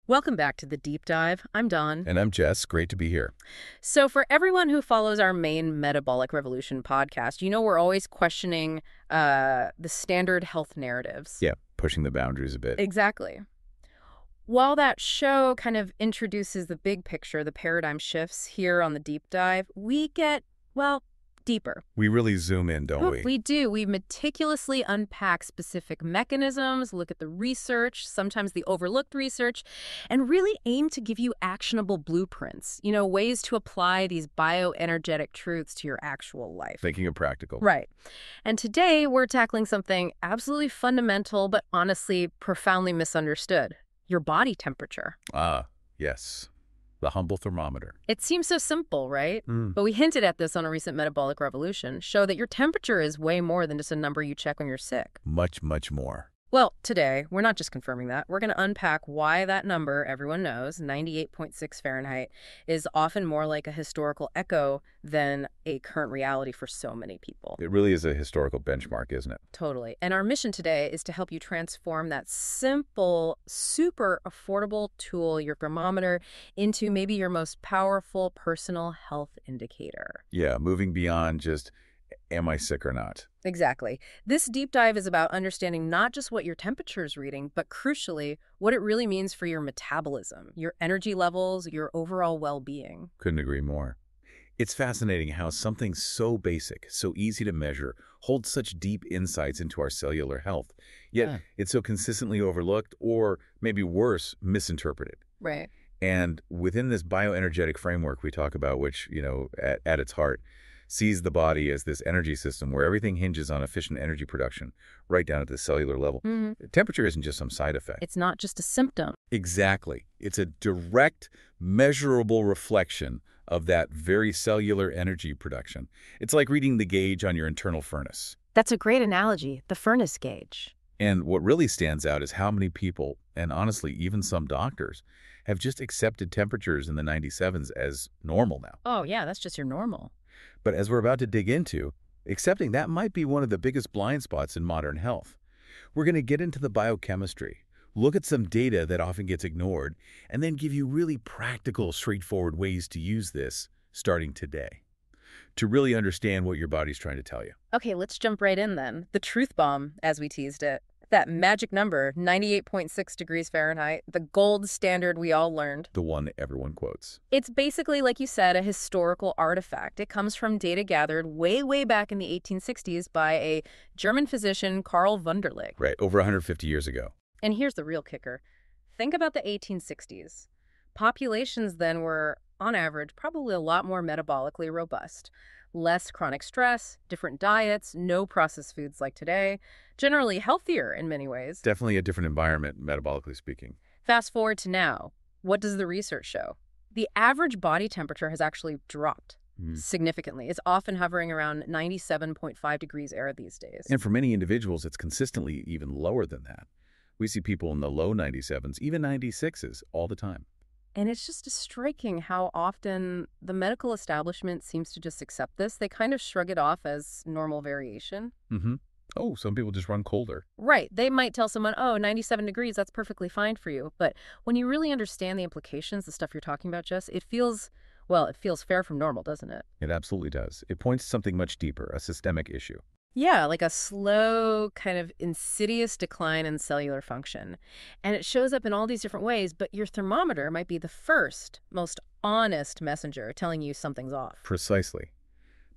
Welcome back to the Deep Dive. I'm Dawn. And I'm Jess. Great to be here. So for everyone who follows our main Metabolic Revolution podcast, you know we're always questioning the standard health narratives. Yeah, pushing the boundaries a bit. Exactly. While that show kind of introduces the big picture, the paradigm shifts here on the Deep Dive, we get, well, deeper. We really zoom in, don't we? We do. We meticulously unpack specific mechanisms, look at the research, sometimes the overlooked research, and really aim to give you actionable blueprints, ways to apply these bioenergetic truths to your actual life. Thinking of practical. Right. And today we're tackling something absolutely fundamental, but honestly profoundly misunderstood: your body temperature. Ah, yes. The humble thermometer. It seems so simple, right? But we hinted at this on a recent Metabolic Revolution show that your temperature is way more than just a number you check when you're sick. Much, much more. Well, today, we're not just confirming that. We're going to unpack why that number, everyone knows, 98.6 Fahrenheit, is often more like a historical echo than a current reality for so many people. It really is a historical benchmark, isn't it? Totally. And our mission today is to help you transform that simple, super affordable tool, your thermometer, into maybe your most powerful personal health indicator. Yeah, moving beyond just, am I sick or not? Exactly. This deep dive is about understanding not just what your temperature is reading, but crucially, what it really means for your metabolism, your energy levels, your overall well-being. Couldn't agree more. It's fascinating how something so basic, so easy to measure, holds such deep insights into our cellular health. Yet it's so consistently overlooked, or maybe worse, misinterpreted. Right. And within this bioenergetic framework we talk about, which, at its heart, sees the body as this energy system where everything hinges on efficient energy production, right down at the cellular level. Temperature isn't just some side effect. It's not just a symptom. Exactly. It's a direct, measurable reflection of that very cellular energy production. It's like reading the gauge on your internal furnace. That's a great analogy, the furnace gauge. And what really stands out is how many people, and honestly, even some doctors, have just accepted temperatures in the 97s as normal now. Oh, yeah, that's just your normal. But as we're about to dig into, accepting that might be one of the biggest blind spots in modern health. We're going to get into the biochemistry, look at some data that often gets ignored, and then give you really practical, straightforward ways to use this starting today to really understand what your body's trying to tell you. Okay, let's jump right in then. The truth bomb, as we teased it. That magic number, 98.6 degrees Fahrenheit, the gold standard we all learned. The one everyone quotes. It's basically, like you said, a historical artifact. It comes from data gathered way, way back in the 1860s by a German physician, Karl Wunderlich. Right, over 150 years ago. And here's the real kicker. Think about the 1860s. Populations then were, on average, probably a lot more metabolically robust. Less chronic stress, different diets, no processed foods like today, generally healthier in many ways. Definitely a different environment, metabolically speaking. Fast forward to now. What does the research show? The average body temperature has actually dropped significantly. It's often hovering around 97.5 degrees air these days. And for many individuals, it's consistently even lower than that. We see people in the low 97s, even 96s, all the time. And it's just striking how often the medical establishment seems to just accept this. They kind of shrug it off as normal variation. Oh, some people just run colder. Right. They might tell someone, oh, 97 degrees, that's perfectly fine for you. But when you really understand the implications, the stuff you're talking about, Jess, it feels fair from normal, doesn't it? It absolutely does. It points to something much deeper, a systemic issue. Yeah, like a slow, kind of insidious decline in cellular function. And it shows up in all these different ways, but your thermometer might be the first, most honest messenger telling you something's off. Precisely.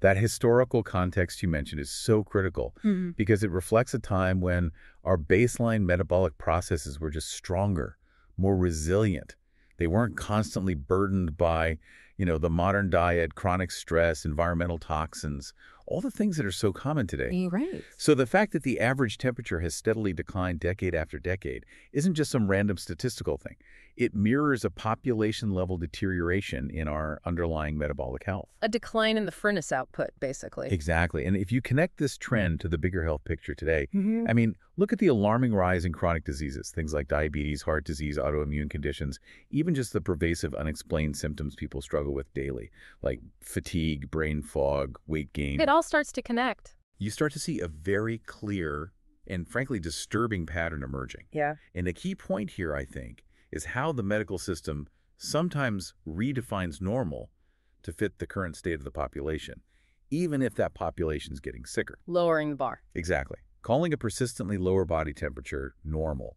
That historical context you mentioned is so critical because it reflects a time when our baseline metabolic processes were just stronger, more resilient. They weren't constantly burdened by, the modern diet, chronic stress, environmental toxins, all the things that are so common today. Right. So the fact that the average temperature has steadily declined decade after decade isn't just some random statistical thing. It mirrors a population-level deterioration in our underlying metabolic health. A decline in the furnace output, basically. Exactly. And if you connect this trend to the bigger health picture today, look at the alarming rise in chronic diseases, things like diabetes, heart disease, autoimmune conditions, even just the pervasive unexplained symptoms people struggle with daily, like fatigue, brain fog, weight gain. It all starts to connect. You start to see a very clear and frankly disturbing pattern emerging. Yeah. And the key point here, I think, is how the medical system sometimes redefines normal to fit the current state of the population, even if that population is getting sicker. Lowering the bar. Exactly. Calling a persistently lower body temperature normal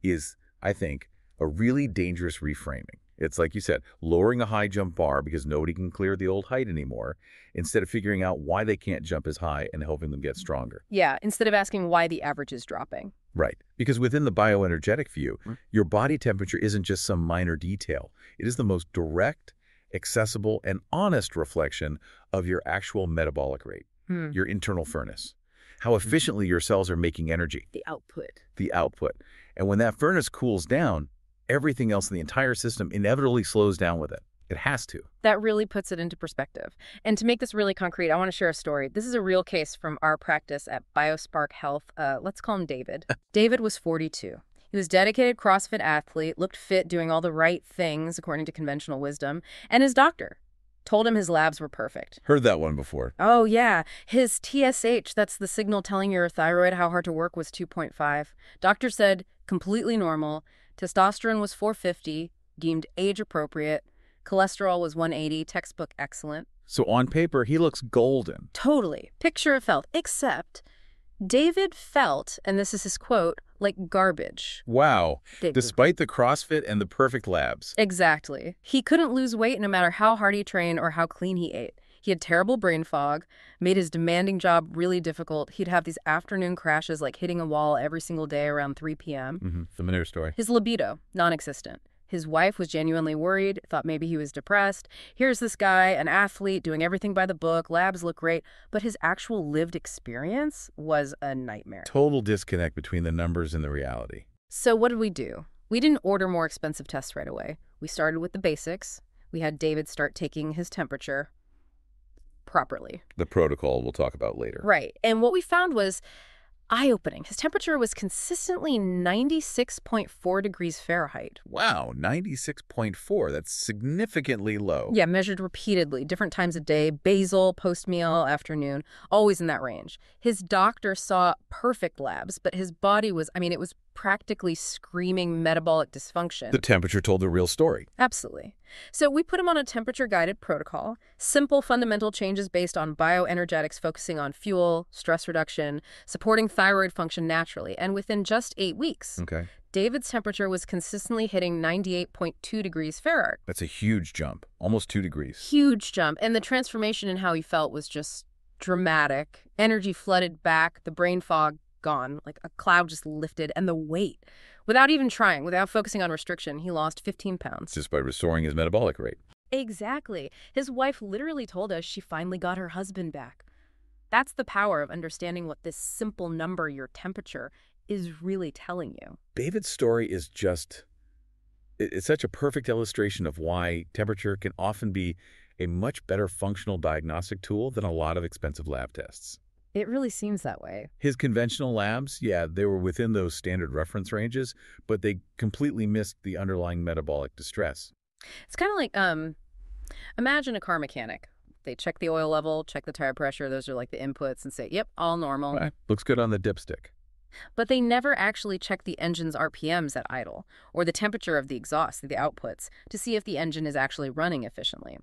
is, I think, a really dangerous reframing. It's like you said, lowering a high jump bar because nobody can clear the old height anymore, instead of figuring out why they can't jump as high and helping them get stronger. Yeah, instead of asking why the average is dropping. Right. Because within the bioenergetic view, your body temperature isn't just some minor detail. It is the most direct, accessible, and honest reflection of your actual metabolic rate, your internal furnace, how efficiently your cells are making energy. The output. The output. And when that furnace cools down, everything else in the entire system inevitably slows down with it. It has to. That really puts it into perspective. And to make this really concrete, I want to share a story. This is a real case from our practice at Biospark Health. Let's call him David. David was 42. He was a dedicated CrossFit athlete, looked fit, doing all the right things according to conventional wisdom, and his doctor told him his labs were perfect. Heard that one before. Oh, yeah. His TSH, that's the signal telling your thyroid how hard to work, was 2.5. Doctor said completely normal. Testosterone was 450, deemed age-appropriate. Cholesterol was 180, textbook excellent. So on paper, he looks golden. Totally. Picture of health. Except David felt, and this is his quote, like garbage. Wow. Despite the CrossFit and the perfect labs. Exactly. He couldn't lose weight no matter how hard he trained or how clean he ate. He had terrible brain fog, made his demanding job really difficult. He'd have these afternoon crashes like hitting a wall every single day around 3 p.m. Familiar story. His libido, non-existent. His wife was genuinely worried, thought maybe he was depressed. Here's this guy, an athlete, doing everything by the book, labs look great, but his actual lived experience was a nightmare. Total disconnect between the numbers and the reality. So what did we do? We didn't order more expensive tests right away. We started with the basics. We had David start taking his temperature properly. The protocol we'll talk about later. Right. And what we found was eye-opening. His temperature was consistently 96.4 degrees Fahrenheit. Wow, 96.4. That's significantly low. Yeah, measured repeatedly, different times of day, basal, post-meal, afternoon, always in that range. His doctor saw perfect labs, but his body was, it was practically screaming metabolic dysfunction. The temperature told the real story. Absolutely. So we put him on a temperature-guided protocol, simple fundamental changes based on bioenergetics focusing on fuel, stress reduction, supporting thyroid function naturally. And within just 8 weeks, David's temperature was consistently hitting 98.2 degrees Fahrenheit. That's a huge jump, almost 2 degrees. Huge jump. And the transformation in how he felt was just dramatic. Energy flooded back, the brain fog gone, like a cloud just lifted, and the weight. Without even trying, without focusing on restriction, he lost 15 pounds. Just by restoring his metabolic rate. Exactly. His wife literally told us she finally got her husband back. That's the power of understanding what this simple number, your temperature, is really telling you. David's story is it's such a perfect illustration of why temperature can often be a much better functional diagnostic tool than a lot of expensive lab tests. It really seems that way. His conventional labs, yeah, they were within those standard reference ranges, but they completely missed the underlying metabolic distress. It's kind of like, imagine a car mechanic. They check the oil level, check the tire pressure. Those are like the inputs and say, yep, all normal. Right. Looks good on the dipstick. But they never actually check the engine's RPMs at idle or the temperature of the exhaust, the outputs, to see if the engine is actually running efficiently.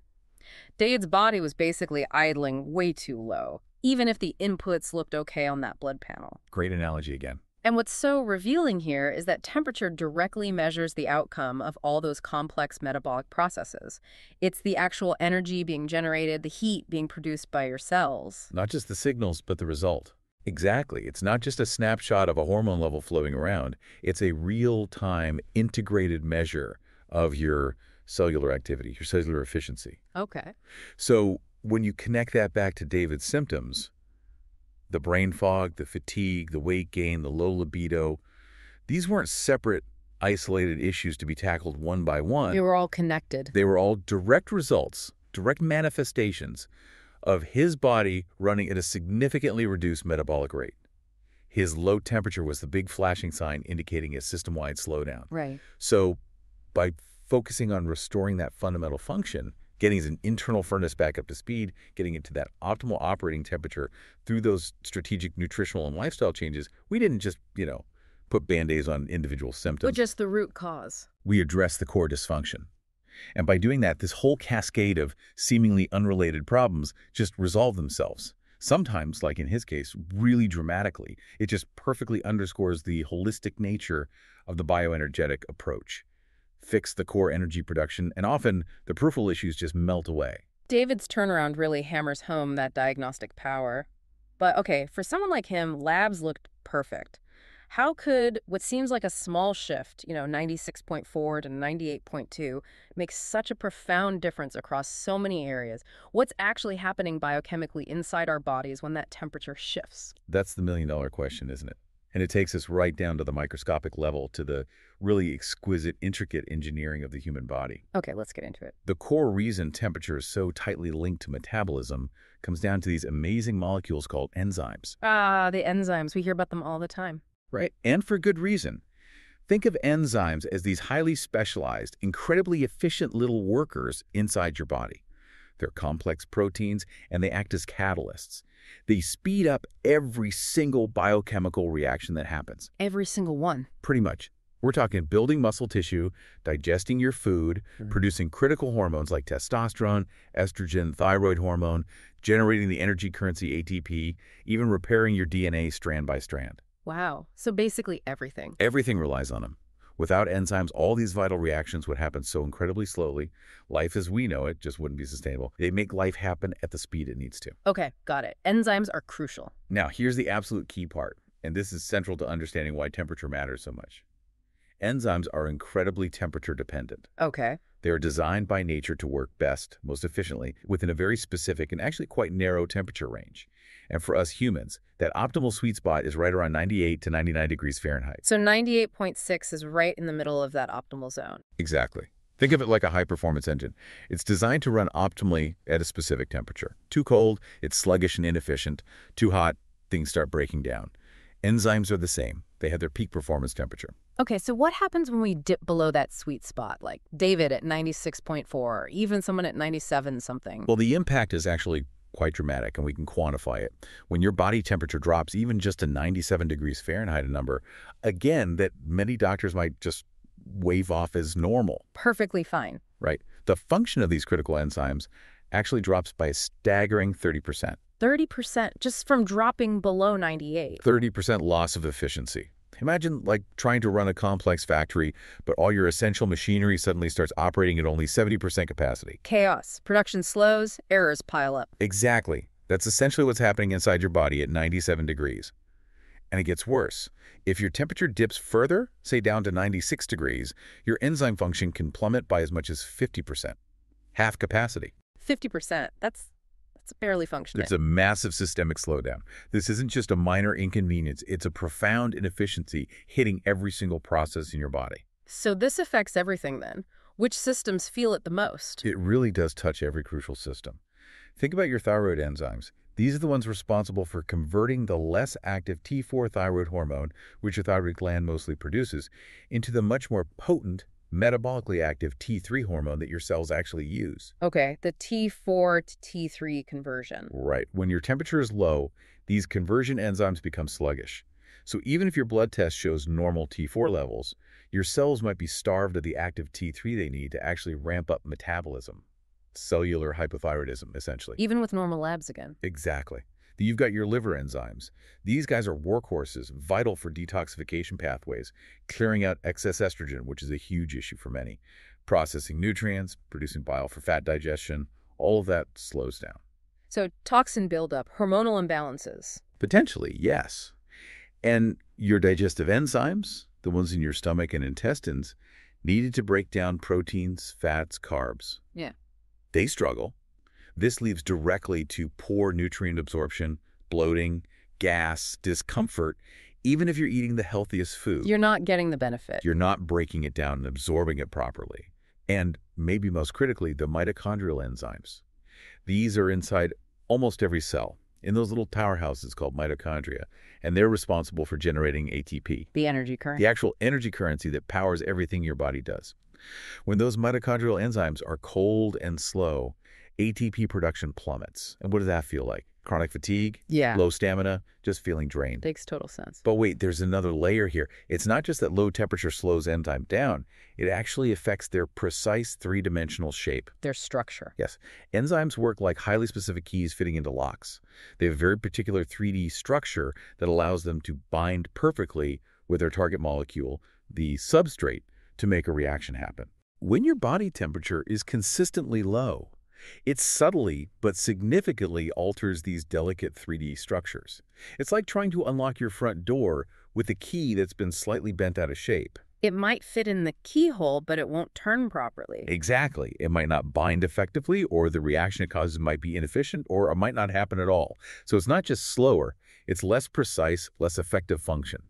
Dade's body was basically idling way too low, even if the inputs looked okay on that blood panel. Great analogy again. And what's so revealing here is that temperature directly measures the outcome of all those complex metabolic processes. It's the actual energy being generated, the heat being produced by your cells. Not just the signals, but the result. Exactly. It's not just a snapshot of a hormone level floating around. It's a real-time integrated measure of your cellular activity, your cellular efficiency. Okay. So when you connect that back to David's symptoms, the brain fog, the fatigue, the weight gain, the low libido, these weren't separate, isolated issues to be tackled one by one. They were all connected. They were all direct results, direct manifestations of his body running at a significantly reduced metabolic rate. His low temperature was the big flashing sign indicating a system-wide slowdown. Right. So by focusing on restoring that fundamental function, getting his internal furnace back up to speed, getting it to that optimal operating temperature through those strategic nutritional and lifestyle changes, we didn't just, put Band-Aids on individual But symptoms. just the root cause. We address the core dysfunction. And by doing that, this whole cascade of seemingly unrelated problems just resolve themselves. Sometimes, like in his case, really dramatically. It just perfectly underscores the holistic nature of the bioenergetic approach. Fix the core energy production, and often the peripheral issues just melt away. David's turnaround really hammers home that diagnostic power. But okay, for someone like him, labs looked perfect. How could what seems like a small shift, 96.4 to 98.2, make such a profound difference across so many areas? What's actually happening biochemically inside our bodies when that temperature shifts? That's the million-dollar question, isn't it? And it takes us right down to the microscopic level, to the really exquisite, intricate engineering of the human body. Okay, let's get into it. The core reason temperature is so tightly linked to metabolism comes down to these amazing molecules called enzymes. Ah, the enzymes. We hear about them all the time. Right? And for good reason. Think of enzymes as these highly specialized, incredibly efficient little workers inside your body. They're complex proteins, and they act as catalysts. They speed up every single biochemical reaction that happens. Every single one. Pretty much. We're talking building muscle tissue, digesting your food, producing critical hormones like testosterone, estrogen, thyroid hormone, generating the energy currency ATP, even repairing your DNA strand by strand. Wow. So basically everything. Everything relies on them. Without enzymes, all these vital reactions would happen so incredibly slowly. Life as we know it just wouldn't be sustainable. They make life happen at the speed it needs to. Okay, got it. Enzymes are crucial. Now, here's the absolute key part, and this is central to understanding why temperature matters so much. Enzymes are incredibly temperature dependent. Okay. They are designed by nature to work best, most efficiently, within a very specific and actually quite narrow temperature range. And for us humans, that optimal sweet spot is right around 98 to 99 degrees Fahrenheit. So 98.6 is right in the middle of that optimal zone. Exactly. Think of it like a high-performance engine. It's designed to run optimally at a specific temperature. Too cold, it's sluggish and inefficient. Too hot, things start breaking down. Enzymes are the same. They have their peak performance temperature. Okay, so what happens when we dip below that sweet spot, like David at 96.4, or even someone at 97 something? Well, the impact is actually quite dramatic, and we can quantify it. When your body temperature drops even just to 97 degrees Fahrenheit, a number, again, that many doctors might just wave off as normal. Perfectly fine. Right. The function of these critical enzymes actually drops by a staggering 30%. 30% just from dropping below 98. 30% loss of efficiency. Imagine like trying to run a complex factory, but all your essential machinery suddenly starts operating at only 70% capacity. Chaos. Production slows, errors pile up. Exactly. That's essentially what's happening inside your body at 97 degrees. And it gets worse. If your temperature dips further, say down to 96 degrees, your enzyme function can plummet by as much as 50%. Half capacity. 50%. That's barely functioning. It's a massive systemic slowdown. This isn't just a minor inconvenience. It's a profound inefficiency hitting every single process in your body. So this affects everything then. Which systems feel it the most? It really does touch every crucial system. Think about your thyroid enzymes. These are the ones responsible for converting the less active T4 thyroid hormone, which your thyroid gland mostly produces, into the much more potent, metabolically active T3 hormone that your cells actually use. Okay, the T4 to T3 conversion. Right. When your temperature is low, these conversion enzymes become sluggish. So even if your blood test shows normal T4 levels, your cells might be starved of the active T3 they need to actually ramp up metabolism. Cellular hypothyroidism, essentially. Even with normal labs again. Exactly. You've got your liver enzymes. These guys are workhorses, vital for detoxification pathways, clearing out excess estrogen, which is a huge issue for many, processing nutrients, producing bile for fat digestion. All of that slows down. So toxin buildup, hormonal imbalances. Potentially, yes. And your digestive enzymes, the ones in your stomach and intestines, needed to break down proteins, fats, carbs. Yeah. They struggle. This leads directly to poor nutrient absorption, bloating, gas, discomfort. Even if you're eating the healthiest food, You're not getting the benefit. you're not breaking it down and absorbing it properly. And maybe most critically, the mitochondrial enzymes. These are inside almost every cell, in those little powerhouses called mitochondria, and they're responsible for generating ATP, The energy current. the actual energy currency that powers everything your body does. When those mitochondrial enzymes are cold and slow, ATP production plummets. And what does that feel like? Chronic fatigue, Yeah. low stamina, just feeling drained. Makes total sense. But wait, there's another layer here. It's not just that low temperature slows enzyme down. It actually affects their precise three-dimensional shape. Their structure. Yes, enzymes work like highly specific keys fitting into locks. They have a very particular 3D structure that allows them to bind perfectly with their target molecule, the substrate, to make a reaction happen. When your body temperature is consistently low, it subtly but significantly alters these delicate 3D structures. It's like trying to unlock your front door with a key that's been slightly bent out of shape. It might fit in the keyhole, but it won't turn properly. Exactly. It might not bind effectively, or the reaction it causes might be inefficient, or it might not happen at all. So it's not just slower, it's less precise, less effective function.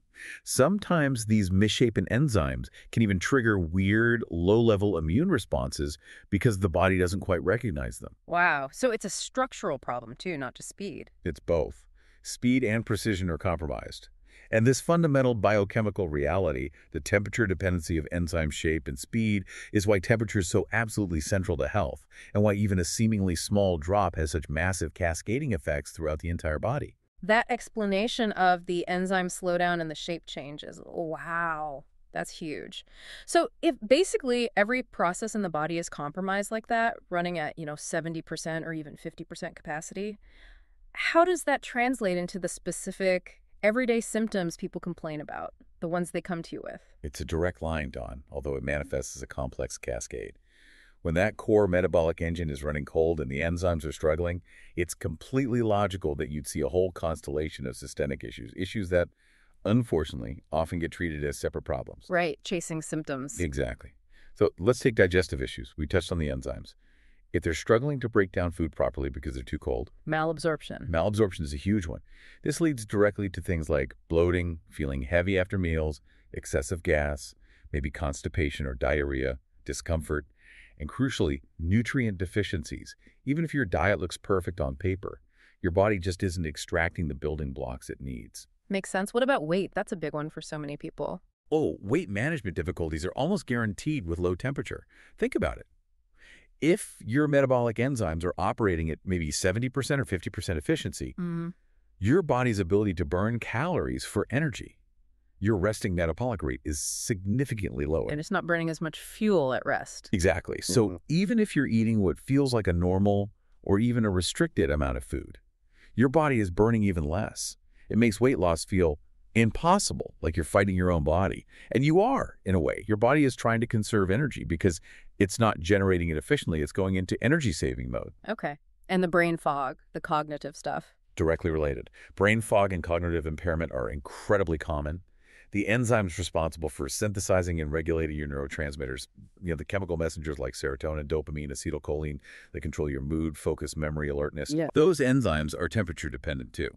Sometimes these misshapen enzymes can even trigger weird, low-level immune responses because the body doesn't quite recognize them. Wow. So it's a structural problem too, not just speed. It's both. Speed and precision are compromised. And this fundamental biochemical reality, the temperature dependency of enzyme shape and speed, is why temperature is so absolutely central to health, and why even a seemingly small drop has such massive cascading effects throughout the entire body. That explanation of the enzyme slowdown and the shape changes, wow, that's huge. So if basically every process in the body is compromised like that, running at, 70% or even 50% capacity, how does that translate into the specific everyday symptoms people complain about, the ones they come to you with? It's a direct line, Dawn, although it manifests as a complex cascade. When that core metabolic engine is running cold and the enzymes are struggling, it's completely logical that you'd see a whole constellation of systemic issues that, unfortunately, often get treated as separate problems. Right, chasing symptoms. Exactly. So let's take digestive issues. We touched on the enzymes. If they're struggling to break down food properly because they're too cold, Malabsorption. malabsorption is a huge one. This leads directly to things like bloating, feeling heavy after meals, excessive gas, maybe constipation or diarrhea, discomfort, and crucially, nutrient deficiencies. Even if your diet looks perfect on paper, your body just isn't extracting the building blocks it needs. Makes sense. What about weight? That's a big one for so many people. Oh, weight management difficulties are almost guaranteed with low temperature. Think about it. If your metabolic enzymes are operating at maybe 70% or 50% efficiency, your body's ability to burn calories for energy, your resting metabolic rate is significantly lower. And it's not burning as much fuel at rest. Exactly. So even if you're eating what feels like a normal or even a restricted amount of food, your body is burning even less. It makes weight loss feel impossible, like you're fighting your own body. And you are, in a way. Your body is trying to conserve energy because it's not generating it efficiently. It's going into energy-saving mode. Okay. And the brain fog, the cognitive stuff. Directly related. Brain fog and cognitive impairment are incredibly common. The enzymes responsible for synthesizing and regulating your neurotransmitters, the chemical messengers like serotonin, dopamine, acetylcholine that control your mood, focus, memory, alertness, those enzymes are temperature dependent too.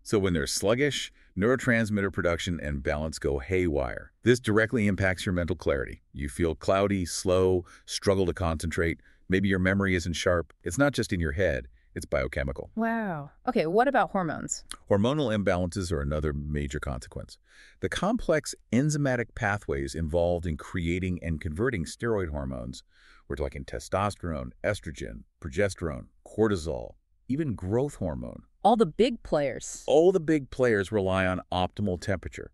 So when they're sluggish, neurotransmitter production and balance go haywire. This directly impacts your mental clarity. You feel cloudy, slow, struggle to concentrate. Maybe your memory isn't sharp. It's not just in your head. It's biochemical. Wow. Okay, what about hormones? Hormonal imbalances are another major consequence. The complex enzymatic pathways involved in creating and converting steroid hormones, we're talking testosterone, estrogen, progesterone, cortisol, even growth hormone. All the big players. All the big players rely on optimal temperature.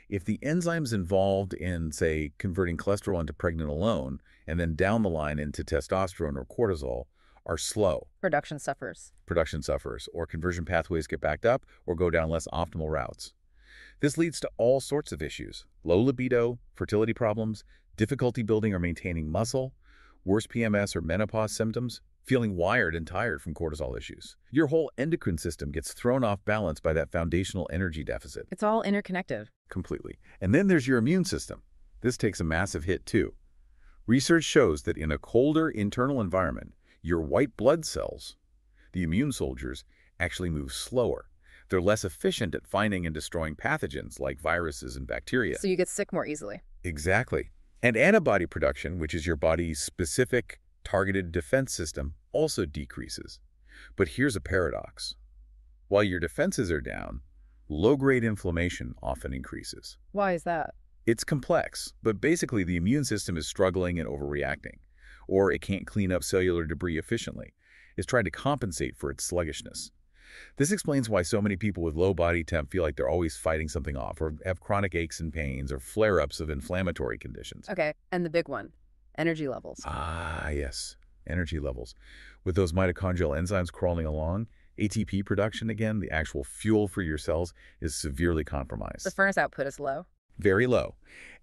If the enzymes involved in, say, converting cholesterol into pregnenolone and then down the line into testosterone or cortisol are slow, Production suffers. or conversion pathways get backed up or go down less optimal routes. This leads to all sorts of issues: low libido, fertility problems, difficulty building or maintaining muscle, worse PMS or menopause symptoms, feeling wired and tired from cortisol issues. Your whole endocrine system gets thrown off balance by that foundational energy deficit. It's all interconnected. Completely. And then there's your immune system. This takes a massive hit too. Research shows that in a colder internal environment, your white blood cells, the immune soldiers, actually move slower. They're less efficient at finding and destroying pathogens like viruses and bacteria. So you get sick more easily. Exactly. And antibody production, which is your body's specific targeted defense system, also decreases. But here's a paradox. While your defenses are down, low-grade inflammation often increases. Why is that? It's complex, but basically the immune system is struggling and overreacting, or it can't clean up cellular debris efficiently. It's trying to compensate for its sluggishness. This explains why so many people with low body temp feel like they're always fighting something off or have chronic aches and pains or flare-ups of inflammatory conditions. Okay, and the big one, energy levels. Ah, yes, energy levels. With those mitochondrial enzymes crawling along, ATP production, again, the actual fuel for your cells, is severely compromised. The furnace output is low. Very low.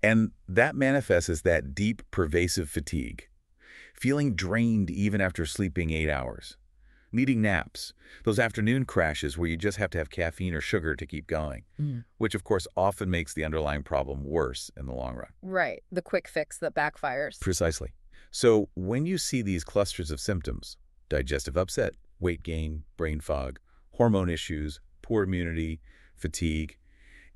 And that manifests as that deep, pervasive fatigue. Feeling drained even after sleeping 8 hours. Needing naps. Those afternoon crashes where you just have to have caffeine or sugar to keep going. Which, of course, often makes the underlying problem worse in the long run. Right, the quick fix that backfires. Precisely. So when you see these clusters of symptoms, digestive upset, weight gain, brain fog, hormone issues, poor immunity, fatigue,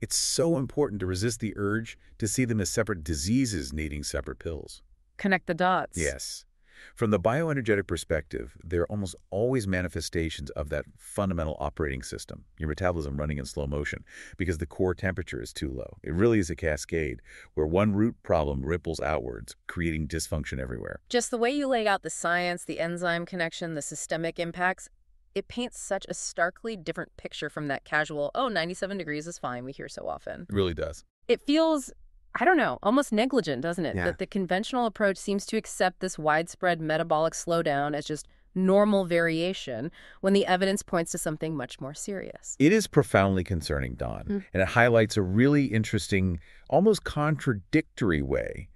it's so important to resist the urge to see them as separate diseases needing separate pills. Connect the dots. Yes. From the bioenergetic perspective, there are almost always manifestations of that fundamental operating system, your metabolism running in slow motion, because the core temperature is too low. It really is a cascade where one root problem ripples outwards, creating dysfunction everywhere. Just the way you lay out the science, the enzyme connection, the systemic impacts, it paints such a starkly different picture from that casual, oh, 97 degrees is fine, we hear so often. It really does. It feels, I don't know, almost negligent, doesn't it? Yeah. That the conventional approach seems to accept this widespread metabolic slowdown as just normal variation when the evidence points to something much more serious. It is profoundly concerning, Dawn, and it highlights a really interesting, almost contradictory way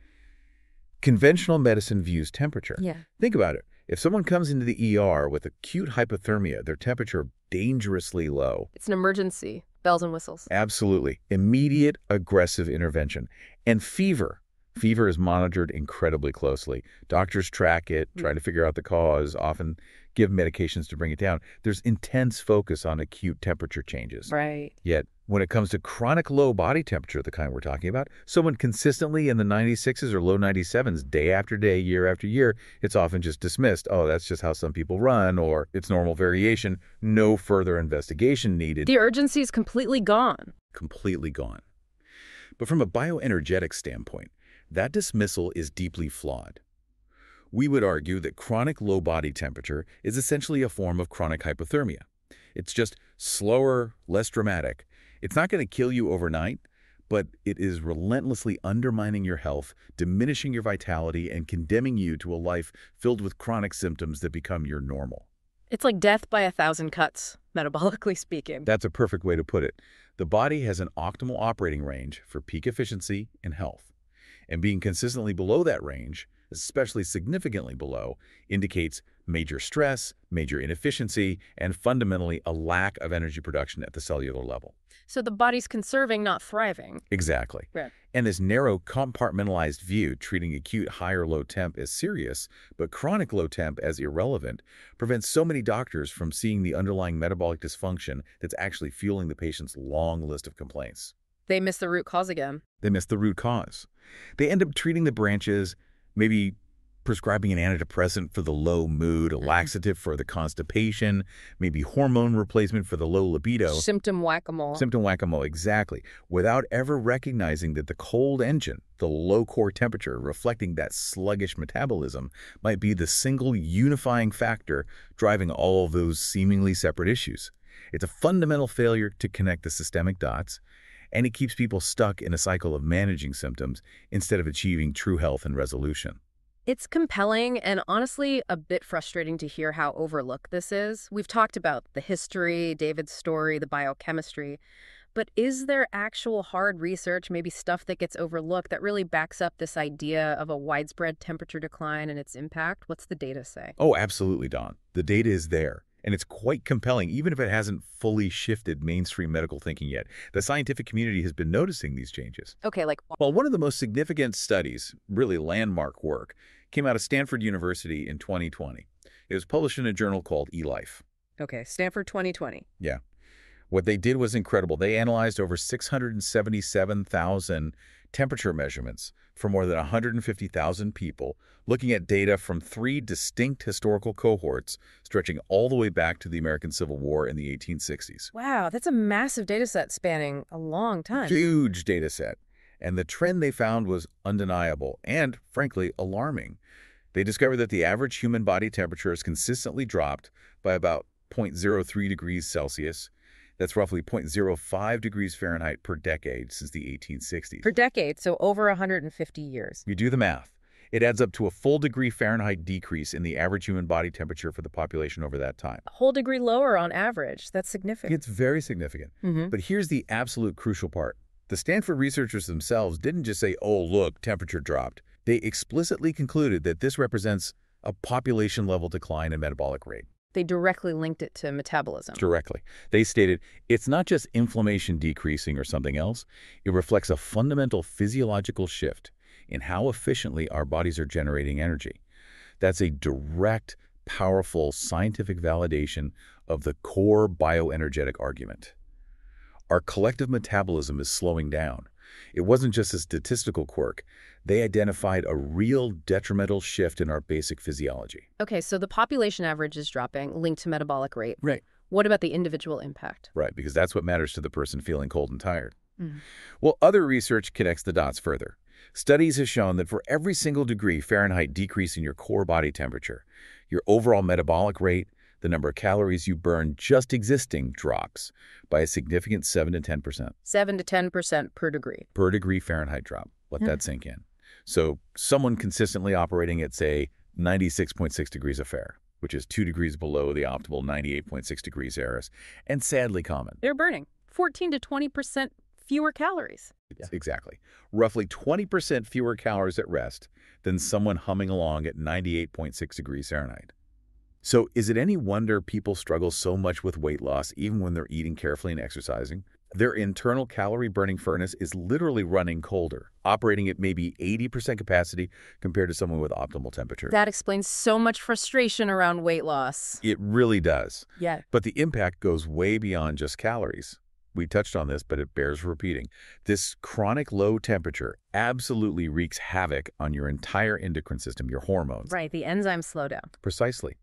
conventional medicine views temperature. Yeah. Think about it. If someone comes into the ER with acute hypothermia, their temperature dangerously low. It's an emergency. Bells and whistles. Absolutely. Immediate aggressive intervention. And fever. Fever is monitored incredibly closely. Doctors track it, try to figure out the cause, often give medications to bring it down. There's intense focus on acute temperature changes. Right. Yet, when it comes to chronic low body temperature, the kind we're talking about, someone consistently in the 96s or low 97s day after day, year after year, it's often just dismissed. Oh, that's just how some people run, or it's normal variation. No further investigation needed. The urgency is completely gone. Completely gone. But from a bioenergetic standpoint, that dismissal is deeply flawed. We would argue that chronic low body temperature is essentially a form of chronic hypothermia. It's just slower, less dramatic. It's not going to kill you overnight, but it is relentlessly undermining your health, diminishing your vitality, and condemning you to a life filled with chronic symptoms that become your normal. It's like death by 1,000 cuts, metabolically speaking. That's a perfect way to put it. The body has an optimal operating range for peak efficiency and health. And being consistently below that range, especially significantly below, indicates major stress, major inefficiency, and fundamentally a lack of energy production at the cellular level. So the body's conserving, not thriving. Exactly. Right. And this narrow, compartmentalized view, treating acute high or low temp as serious, but chronic low temp as irrelevant, prevents so many doctors from seeing the underlying metabolic dysfunction that's actually fueling the patient's long list of complaints. They miss the root cause again. They miss the root cause. They end up treating the branches, maybe prescribing an antidepressant for the low mood, a laxative for the constipation, maybe hormone replacement for the low libido. Symptom whack-a-mole. Symptom whack-a-mole, exactly. Without ever recognizing that the cold engine, the low core temperature reflecting that sluggish metabolism, might be the single unifying factor driving all of those seemingly separate issues. It's a fundamental failure to connect the systemic dots, and it keeps people stuck in a cycle of managing symptoms instead of achieving true health and resolution. It's compelling and honestly a bit frustrating to hear how overlooked this is. We've talked about the history, David's story, the biochemistry, but is there actual hard research, maybe stuff that gets overlooked, that really backs up this idea of a widespread temperature decline and its impact? What's the data say? Oh, absolutely, Dawn. The data is there. And it's quite compelling, even if it hasn't fully shifted mainstream medical thinking yet. The scientific community has been noticing these changes. Okay, like... Well, one of the most significant studies, really landmark work, came out of Stanford University in 2020. It was published in a journal called eLife. Okay, Stanford 2020. Yeah. What they did was incredible. They analyzed over 677,000 temperature measurements for more than 150,000 people, looking at data from 3 distinct historical cohorts stretching all the way back to the American Civil War in the 1860s. Wow, that's a massive data set spanning a long time. Huge data set. And the trend they found was undeniable and, frankly, alarming. They discovered that the average human body temperature has consistently dropped by about zero point zero 0.03 degrees Celsius. That's roughly 0.05 degrees Fahrenheit per decade since the 1860s. Per decade, so over 150 years. You do the math. It adds up to a full degree Fahrenheit decrease in the average human body temperature for the population over that time. A whole degree lower on average. That's significant. It's very significant. But here's the absolute crucial part. The Stanford researchers themselves didn't just say, oh, look, temperature dropped. They explicitly concluded that this represents a population-level decline in metabolic rate. They directly linked it to metabolism. Directly. They stated, it's not just inflammation decreasing or something else. It reflects a fundamental physiological shift in how efficiently our bodies are generating energy. That's a direct, powerful scientific validation of the core bioenergetic argument. Our collective metabolism is slowing down. It wasn't just a statistical quirk. They identified a real detrimental shift in our basic physiology. Okay, so the population average is dropping, linked to metabolic rate. Right. What about the individual impact? Right, because that's what matters to the person feeling cold and tired. Well, other research connects the dots further. Studies have shown that for every single degree Fahrenheit decrease in your core body temperature, your overall metabolic rate, the number of calories you burn just existing, drops by a significant 7 to 10%. 7 to 10% per degree. Per degree Fahrenheit drop. Let that sink in. So someone consistently operating at, say, 96.6 degrees of Fair, which is 2 degrees below the optimal 98.6 degrees Eris, and sadly common. They're burning 14 to 20% fewer calories. Exactly. Roughly 20% fewer calories at rest than someone humming along at 98.6 degrees Fahrenheit. So is it any wonder people struggle so much with weight loss even when they're eating carefully and exercising? Their internal calorie-burning furnace is literally running colder, operating at maybe 80% capacity compared to someone with optimal temperature. That explains so much frustration around weight loss. It really does. Yeah. But the impact goes way beyond just calories. We touched on this, but it bears repeating. This chronic low temperature absolutely wreaks havoc on your entire endocrine system, your hormones. Right, the enzymes slow down. Precisely.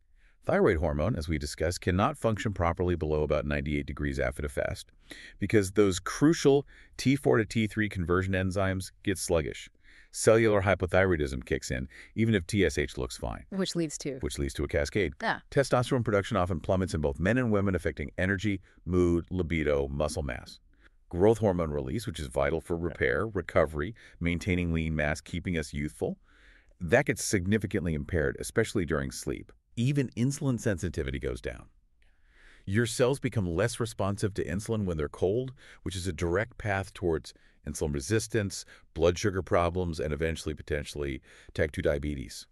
Thyroid hormone, as we discussed, cannot function properly below about 98 degrees after the fast because those crucial T4 to T3 conversion enzymes get sluggish. Cellular hypothyroidism kicks in, even if TSH looks fine. Which leads to? Which leads to a cascade. Yeah. Testosterone production often plummets in both men and women, affecting energy, mood, libido, muscle mass. Growth hormone release, which is vital for repair, recovery, maintaining lean mass, keeping us youthful, that gets significantly impaired, especially during sleep. Even insulin sensitivity goes down. Your cells become less responsive to insulin when they're cold, which is a direct path towards insulin resistance, blood sugar problems, and eventually, potentially, type 2 diabetes.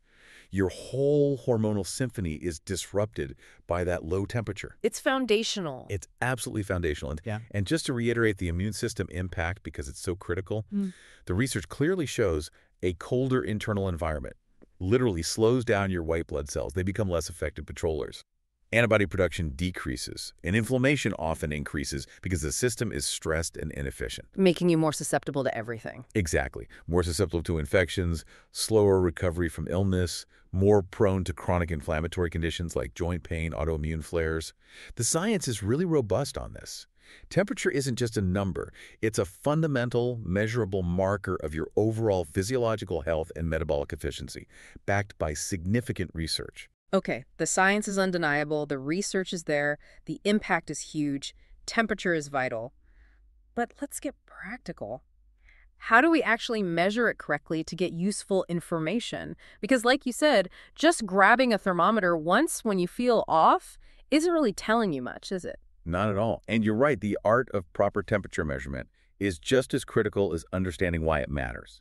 Your whole hormonal symphony is disrupted by that low temperature. It's foundational. It's absolutely foundational. And just to reiterate the immune system impact, because it's so critical, the research clearly shows a colder internal environment literally slows down your white blood cells. They become less effective patrollers. Antibody production decreases, and inflammation often increases because the system is stressed and inefficient. Making you more susceptible to everything. Exactly. More susceptible to infections, slower recovery from illness, more prone to chronic inflammatory conditions like joint pain, autoimmune flares. The science is really robust on this. Temperature isn't just a number. It's a fundamental, measurable marker of your overall physiological health and metabolic efficiency, backed by significant research. Okay, the science is undeniable, the research is there, the impact is huge, temperature is vital. But let's get practical. How do we actually measure it correctly to get useful information? Because like you said, just grabbing a thermometer once when you feel off isn't really telling you much, is it? Not at all. And you're right, the art of proper temperature measurement is just as critical as understanding why it matters.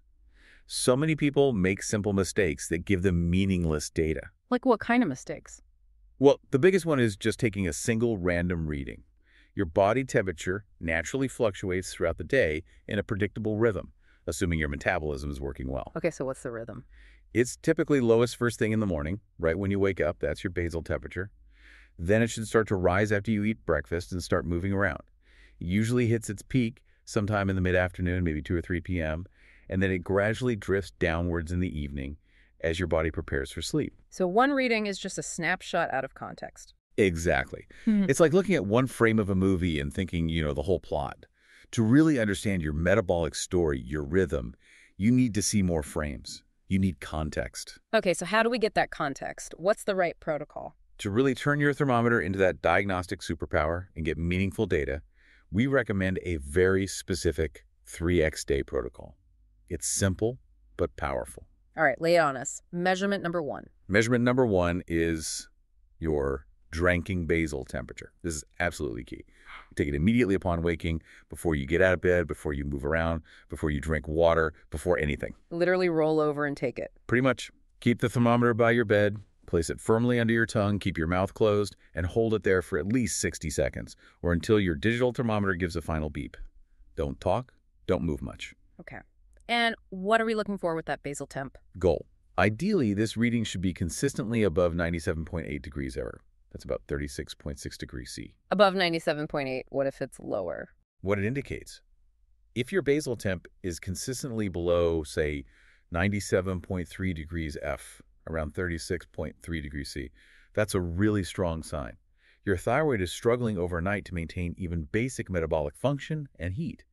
So many people make simple mistakes that give them meaningless data. Like what kind of mistakes? Well, the biggest one is just taking a single random reading. Your body temperature naturally fluctuates throughout the day in a predictable rhythm, assuming your metabolism is working well. Okay, so what's the rhythm? It's typically lowest first thing in the morning, right when you wake up. That's your basal temperature. Then it should start to rise after you eat breakfast and start moving around. It usually hits its peak sometime in the mid-afternoon, maybe 2 or 3 p.m., and then it gradually drifts downwards in the evening as your body prepares for sleep. So one reading is just a snapshot out of context. Exactly. It's like looking at one frame of a movie and thinking, the whole plot. To really understand your metabolic story, your rhythm, you need to see more frames. You need context. Okay, so how do we get that context? What's the right protocol? To really turn your thermometer into that diagnostic superpower and get meaningful data, we recommend a very specific 3x day protocol. It's simple, but powerful. All right, lay it on us. Measurement number 1. Measurement number 1 is your drinking basal temperature. This is absolutely key. Take it immediately upon waking, before you get out of bed, before you move around, before you drink water, before anything. Literally roll over and take it. Pretty much. Keep the thermometer by your bed, place it firmly under your tongue, keep your mouth closed, and hold it there for at least 60 seconds, or until your digital thermometer gives a final beep. Don't talk, don't move much. Okay. And what are we looking for with that basal temp? Goal. Ideally, this reading should be consistently above 97.8 degrees error. That's about 36.6 degrees C. Above 97.8, what if it's lower? What it indicates. If your basal temp is consistently below, say, 97.3 degrees F, around 36.3 degrees C, that's a really strong sign. Your thyroid is struggling overnight to maintain even basic metabolic function and heat.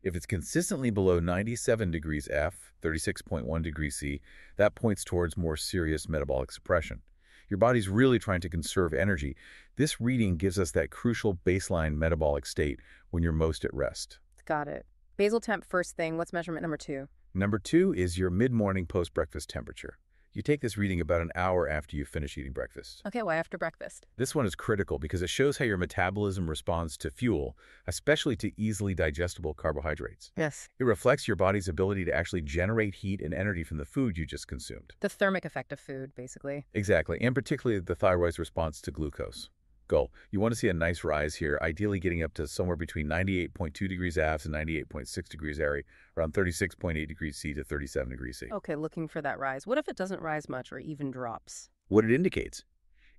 If it's consistently below 97 degrees F, 36.1 degrees C, that points towards more serious metabolic suppression. Your body's really trying to conserve energy. This reading gives us that crucial baseline metabolic state when you're most at rest. Got it. Basal temp first thing. What's measurement number 2? Number 2 is your mid-morning post-breakfast temperature. You take this reading about an hour after you finish eating breakfast. Okay, why after breakfast? This one is critical because it shows how your metabolism responds to fuel, especially to easily digestible carbohydrates. Yes. It reflects your body's ability to actually generate heat and energy from the food you just consumed. The thermic effect of food, basically. Exactly, and particularly the thyroid's response to glucose. Goal. You want to see a nice rise here, ideally getting up to somewhere between 98.2 degrees F and 98.6 degrees ARI, around 36.8 degrees C to 37 degrees C. Okay, looking for that rise. What if it doesn't rise much or even drops? What it indicates.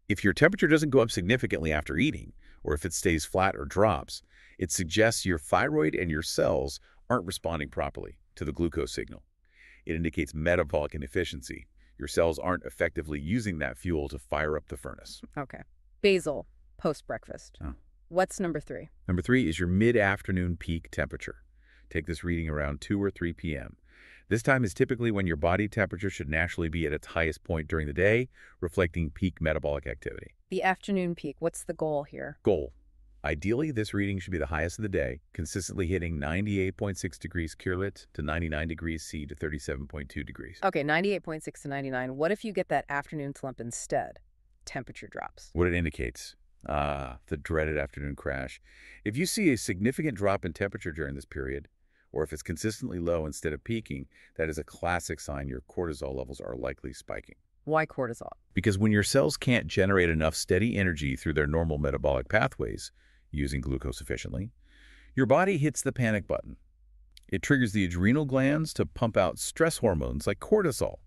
If your temperature doesn't go up significantly after eating, or if it stays flat or drops, it suggests your thyroid and your cells aren't responding properly to the glucose signal. It indicates metabolic inefficiency. Your cells aren't effectively using that fuel to fire up the furnace. Okay. Basal, post-breakfast. Oh. What's number 3? Number 3 is your mid-afternoon peak temperature. Take this reading around 2 or 3 p.m. This time is typically when your body temperature should naturally be at its highest point during the day, reflecting peak metabolic activity. The afternoon peak, what's the goal here? Goal. Ideally, this reading should be the highest of the day, consistently hitting 98.6 degrees Kelvin to 99 degrees C to 37.2 degrees. Okay, 98.6 to 99. What if you get that afternoon slump instead? Temperature drops. What it indicates. The dreaded afternoon crash. If you see a significant drop in temperature during this period, or if it's consistently low instead of peaking, that is a classic sign your cortisol levels are likely spiking. Why cortisol? Because when your cells can't generate enough steady energy through their normal metabolic pathways, using glucose efficiently, your body hits the panic button. It triggers the adrenal glands to pump out stress hormones like cortisol.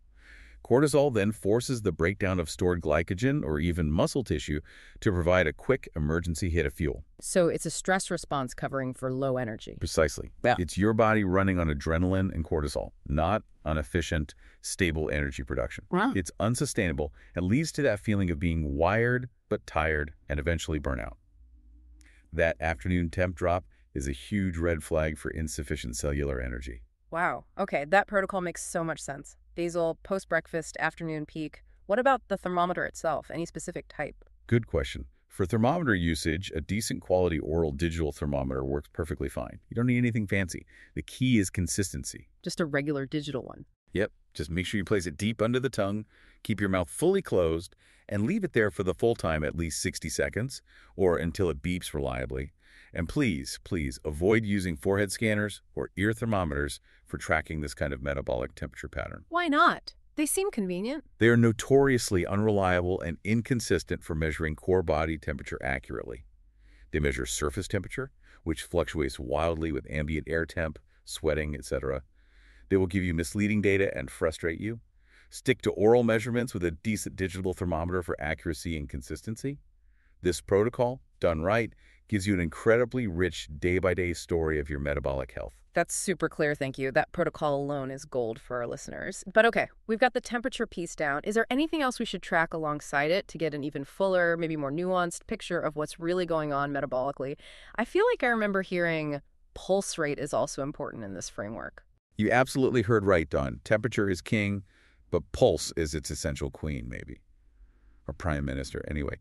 Cortisol then forces the breakdown of stored glycogen or even muscle tissue to provide a quick emergency hit of fuel. So it's a stress response covering for low energy. Precisely. Yeah. It's your body running on adrenaline and cortisol, not on efficient, stable energy production. Wow. It's unsustainable and leads to that feeling of being wired but tired and eventually burnout. That afternoon temp drop is a huge red flag for insufficient cellular energy. Wow. Okay, that protocol makes so much sense. Basal, post-breakfast, afternoon peak. What about the thermometer itself? Any specific type? Good question. For thermometer usage, a decent quality oral digital thermometer works perfectly fine. You don't need anything fancy. The key is consistency. Just a regular digital one. Yep. Just make sure you place it deep under the tongue, keep your mouth fully closed, and leave it there for the full time, at least 60 seconds, or until it beeps reliably. And please, please avoid using forehead scanners or ear thermometers for tracking this kind of metabolic temperature pattern. Why not? They seem convenient. They are notoriously unreliable and inconsistent for measuring core body temperature accurately. They measure surface temperature, which fluctuates wildly with ambient air temp, sweating, etc. They will give you misleading data and frustrate you. Stick to oral measurements with a decent digital thermometer for accuracy and consistency. This protocol, done right, gives you an incredibly rich day-by-day story of your metabolic health. That's super clear, thank you. That protocol alone is gold for our listeners. But okay, we've got the temperature piece down. Is there anything else we should track alongside it to get an even fuller, maybe more nuanced picture of what's really going on metabolically? I feel like I remember hearing pulse rate is also important in this framework. You absolutely heard right, Dawn. Temperature is king, but pulse is its essential queen, maybe. or prime minister, anyway.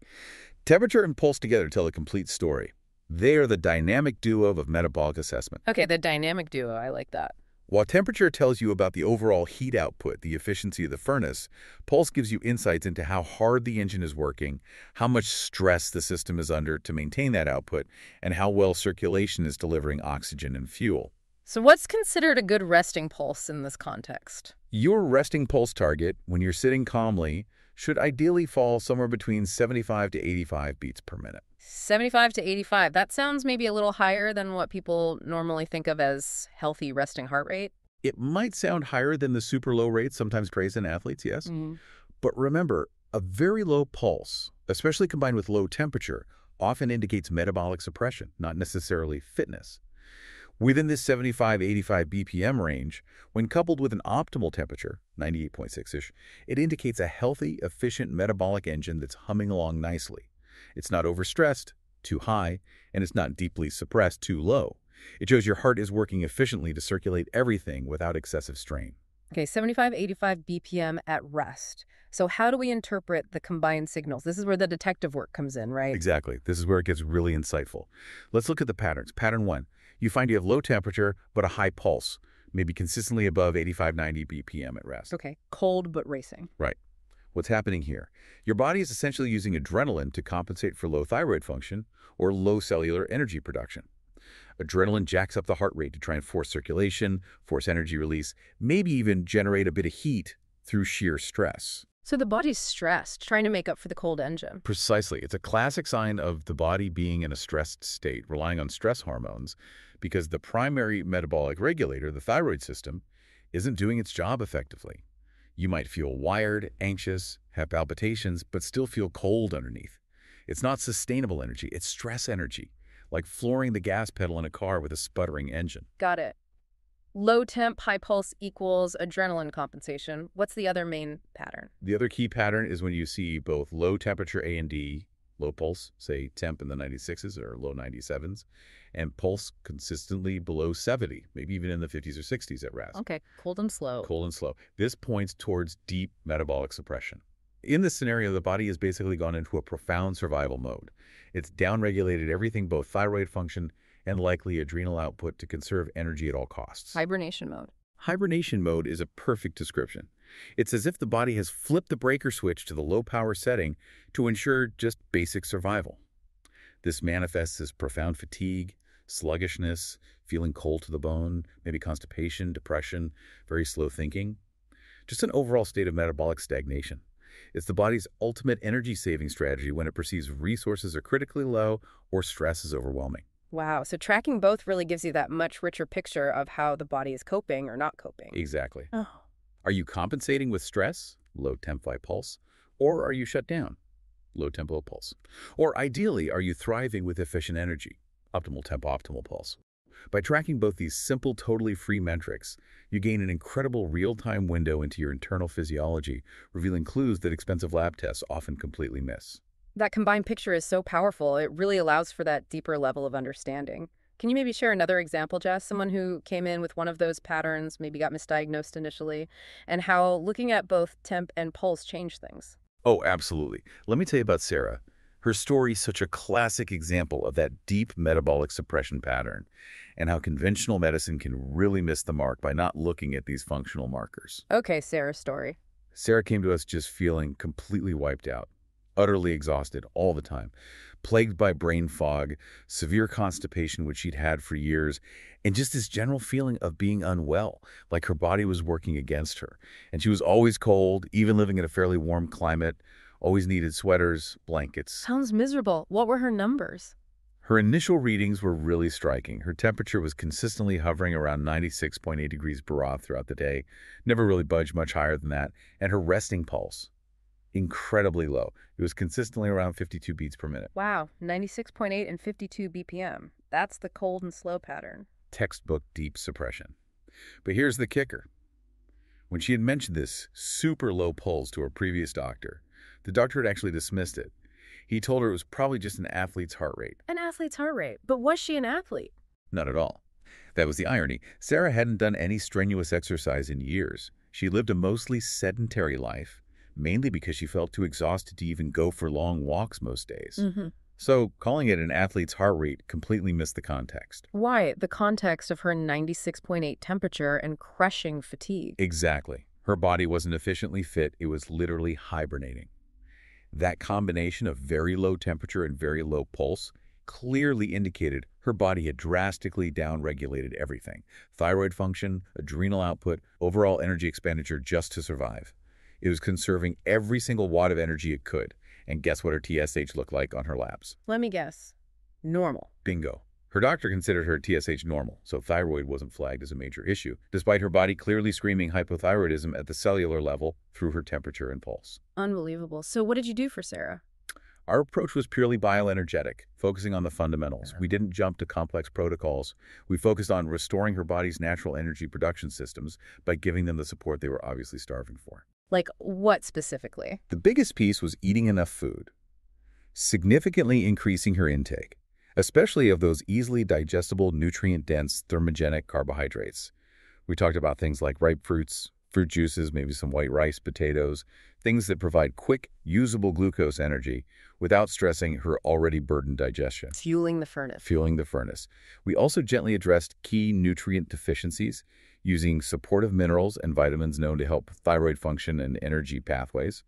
Temperature and pulse together tell a complete story. They are the dynamic duo of metabolic assessment. Okay, the dynamic duo, I like that. While temperature tells you about the overall heat output, the efficiency of the furnace, pulse gives you insights into how hard the engine is working, how much stress the system is under to maintain that output, and how well circulation is delivering oxygen and fuel. So what's considered a good resting pulse in this context? Your resting pulse target, when you're sitting calmly, should ideally fall somewhere between 75 to 85 beats per minute. 75 to 85. That sounds maybe a little higher than what people normally think of as healthy resting heart rate. It might sound higher than the super low rates sometimes praised in athletes, yes? But remember, a very low pulse, especially combined with low temperature, often indicates metabolic suppression, not necessarily fitness. Within this 75-85 BPM range, when coupled with an optimal temperature, 98.6-ish, it indicates a healthy, efficient metabolic engine that's humming along nicely. It's not overstressed, too high, and it's not deeply suppressed, too low. It shows your heart is working efficiently to circulate everything without excessive strain. Okay, 75, 85 BPM at rest. So how do we interpret the combined signals? This is where the detective work comes in, right? Exactly. This is where it gets really insightful. Let's look at the patterns. Pattern 1. You find you have low temperature but a high pulse, maybe consistently above 85-90 BPM at rest. Okay, cold but racing. Right. What's happening here? Your body is essentially using adrenaline to compensate for low thyroid function or low cellular energy production. Adrenaline jacks up the heart rate to try and force circulation, force energy release, maybe even generate a bit of heat through sheer stress. So the body's stressed, trying to make up for the cold engine. Precisely. It's a classic sign of the body being in a stressed state, relying on stress hormones, because the primary metabolic regulator, the thyroid system, isn't doing its job effectively. You might feel wired, anxious, have palpitations, but still feel cold underneath. It's not sustainable energy, it's stress energy, like flooring the gas pedal in a car with a sputtering engine. Got it. Low temp, high pulse equals adrenaline compensation. What's the other main pattern? The other key pattern is when you see both low temperature A and D, low pulse, say temp in the 96s or low 97s, and pulse consistently below 70, maybe even in the 50s or 60s at rest. Okay, cold and slow. Cold and slow. This points towards deep metabolic suppression. In this scenario, the body has basically gone into a profound survival mode. It's downregulated everything, both thyroid function and likely adrenal output, to conserve energy at all costs. Hibernation mode. Hibernation mode is a perfect description. It's as if the body has flipped the breaker switch to the low-power setting to ensure just basic survival. This manifests as profound fatigue, sluggishness, feeling cold to the bone, maybe constipation, depression, very slow thinking. Just an overall state of metabolic stagnation. It's the body's ultimate energy-saving strategy when it perceives resources are critically low or stress is overwhelming. Wow, so tracking both really gives you that much richer picture of how the body is coping or not coping. Exactly. Oh. Are you compensating with stress, low temp high pulse, or are you shut down, low tempo pulse? Or ideally, are you thriving with efficient energy, optimal tempo, optimal pulse? By tracking both these simple, totally free metrics, you gain an incredible real-time window into your internal physiology, revealing clues that expensive lab tests often completely miss. That combined picture is so powerful, it really allows for that deeper level of understanding. Can you maybe share another example, Jess? Someone who came in with one of those patterns, maybe got misdiagnosed initially, and how looking at both temp and pulse changed things. Oh, absolutely. Let me tell you about Sarah. Her story is such a classic example of that deep metabolic suppression pattern and how conventional medicine can really miss the mark by not looking at these functional markers. Okay, Sarah's story. Sarah came to us just feeling completely wiped out, utterly exhausted all the time, plagued by brain fog, severe constipation, which she'd had for years, and just this general feeling of being unwell, like her body was working against her. And she was always cold, even living in a fairly warm climate, always needed sweaters, blankets. Sounds miserable. What were her numbers? Her initial readings were really striking. Her temperature was consistently hovering around 96.8 degrees Baroth throughout the day, never really budged much higher than that, and her resting pulse, incredibly low. It was consistently around 52 beats per minute. Wow, 96.8 and 52 BPM. That's the cold and slow pattern. Textbook deep suppression. But here's the kicker. When she had mentioned this super low pulse to her previous doctor, the doctor had actually dismissed it. He told her it was probably just an athlete's heart rate. An athlete's heart rate. But was she an athlete? Not at all. That was the irony. Sarah hadn't done any strenuous exercise in years. She lived a mostly sedentary life, mainly because she felt too exhausted to even go for long walks most days. Mm-hmm. So calling it an athlete's heart rate completely missed the context. Why? The context of her 96.8 temperature and crushing fatigue. Exactly. Her body wasn't efficiently fit, it was literally hibernating. That combination of very low temperature and very low pulse clearly indicated her body had drastically downregulated everything: thyroid function, adrenal output, overall energy expenditure just to survive. It was conserving every single watt of energy it could. And guess what her TSH looked like on her labs? Let me guess. Normal. Bingo. Her doctor considered her TSH normal, so thyroid wasn't flagged as a major issue, despite her body clearly screaming hypothyroidism at the cellular level through her temperature and pulse. Unbelievable. So what did you do for Sarah? Our approach was purely bioenergetic, focusing on the fundamentals. We didn't jump to complex protocols. We focused on restoring her body's natural energy production systems by giving them the support they were obviously starving for. Like what specifically? The biggest piece was eating enough food, significantly increasing her intake, especially of those easily digestible, nutrient-dense, thermogenic carbohydrates. We talked about things like ripe fruits, fruit juices, maybe some white rice, potatoes, things that provide quick, usable glucose energy without stressing her already burdened digestion. Fueling the furnace. Fueling the furnace. We also gently addressed key nutrient deficiencies using supportive minerals and vitamins known to help thyroid function and energy pathways.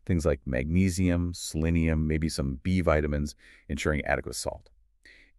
Things like magnesium, selenium, maybe some B vitamins, ensuring adequate salt.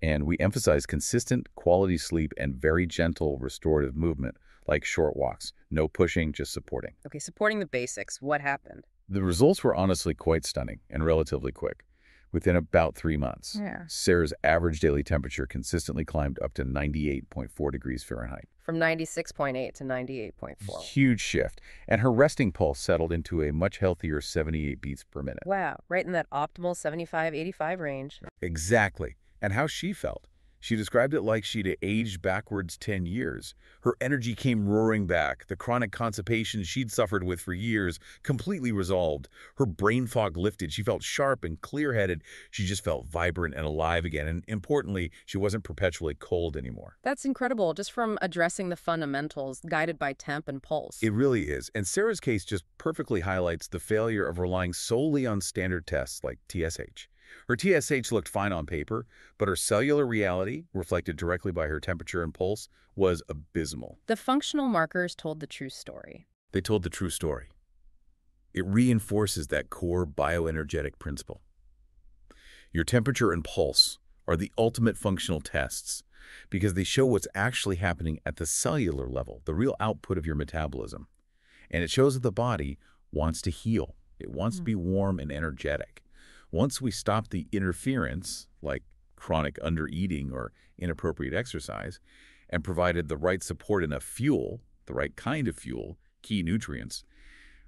And we emphasize consistent quality sleep and very gentle restorative movement, like short walks. No pushing, just supporting. Okay, supporting the basics. What happened? The results were honestly quite stunning and relatively quick. Within about 3 months, Sarah's average daily temperature consistently climbed up to 98.4 degrees Fahrenheit. From 96.8 to 98.4. Huge shift. And her resting pulse settled into a much healthier 78 beats per minute. Wow, right in that optimal 75-85 range. Exactly. And how she felt. She described it like she'd aged backwards 10 years. Her energy came roaring back. The chronic constipation she'd suffered with for years completely resolved. Her brain fog lifted. She felt sharp and clear-headed. She just felt vibrant and alive again. And importantly, she wasn't perpetually cold anymore. That's incredible, just from addressing the fundamentals, guided by temp and pulse. It really is. And Sarah's case just perfectly highlights the failure of relying solely on standard tests like TSH. Her TSH looked fine on paper, but her cellular reality, reflected directly by her temperature and pulse, was abysmal. The functional markers told the true story. They told the true story. It reinforces that core bioenergetic principle. Your temperature and pulse are the ultimate functional tests because they show what's actually happening at the cellular level, the real output of your metabolism. And it shows that the body wants to heal. It wants to be warm and energetic. Once we stop the interference, like chronic undereating or inappropriate exercise, and provided the right support enough fuel, the right kind of fuel, key nutrients,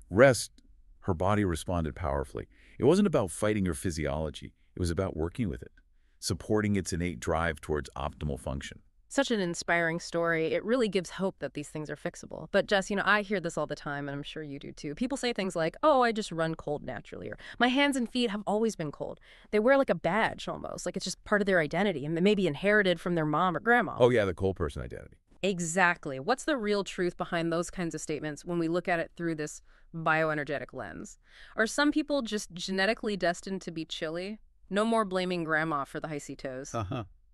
her body responded powerfully. It wasn't about fighting her physiology. It was about working with it, supporting its innate drive towards optimal function. Such an inspiring story. It really gives hope that these things are fixable. But Jess, I hear this all the time, and I'm sure you do too. People say things like, oh, I just run cold naturally, or my hands and feet have always been cold. They wear like a badge almost, like it's just part of their identity, and maybe inherited from their mom or grandma. Oh yeah, the cold person identity. Exactly. What's the real truth behind those kinds of statements when we look at it through this bioenergetic lens? Are some people just genetically destined to be chilly? No more blaming grandma for the icy toes.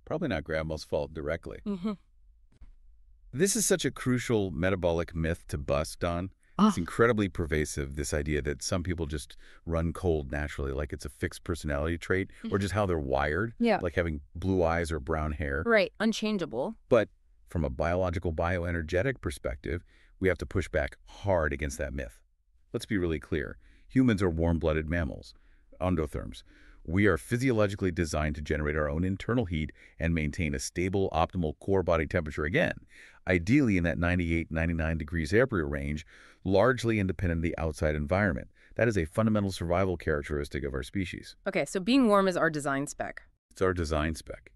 Probably not grandma's fault directly. Mm-hmm. This is such a crucial metabolic myth to bust, Dawn. It's incredibly pervasive, this idea that some people just run cold naturally, like it's a fixed personality trait, or just how they're wired, like having blue eyes or brown hair. Right, unchangeable. But from a biological bioenergetic perspective, we have to push back hard against that myth. Let's be really clear. Humans are warm-blooded mammals, endotherms. We are physiologically designed to generate our own internal heat and maintain a stable, optimal core body temperature again, ideally in that 98-99 degrees Fahrenheit range, largely independent of the outside environment. That is a fundamental survival characteristic of our species. Okay, so being warm is our design spec. It's our design spec.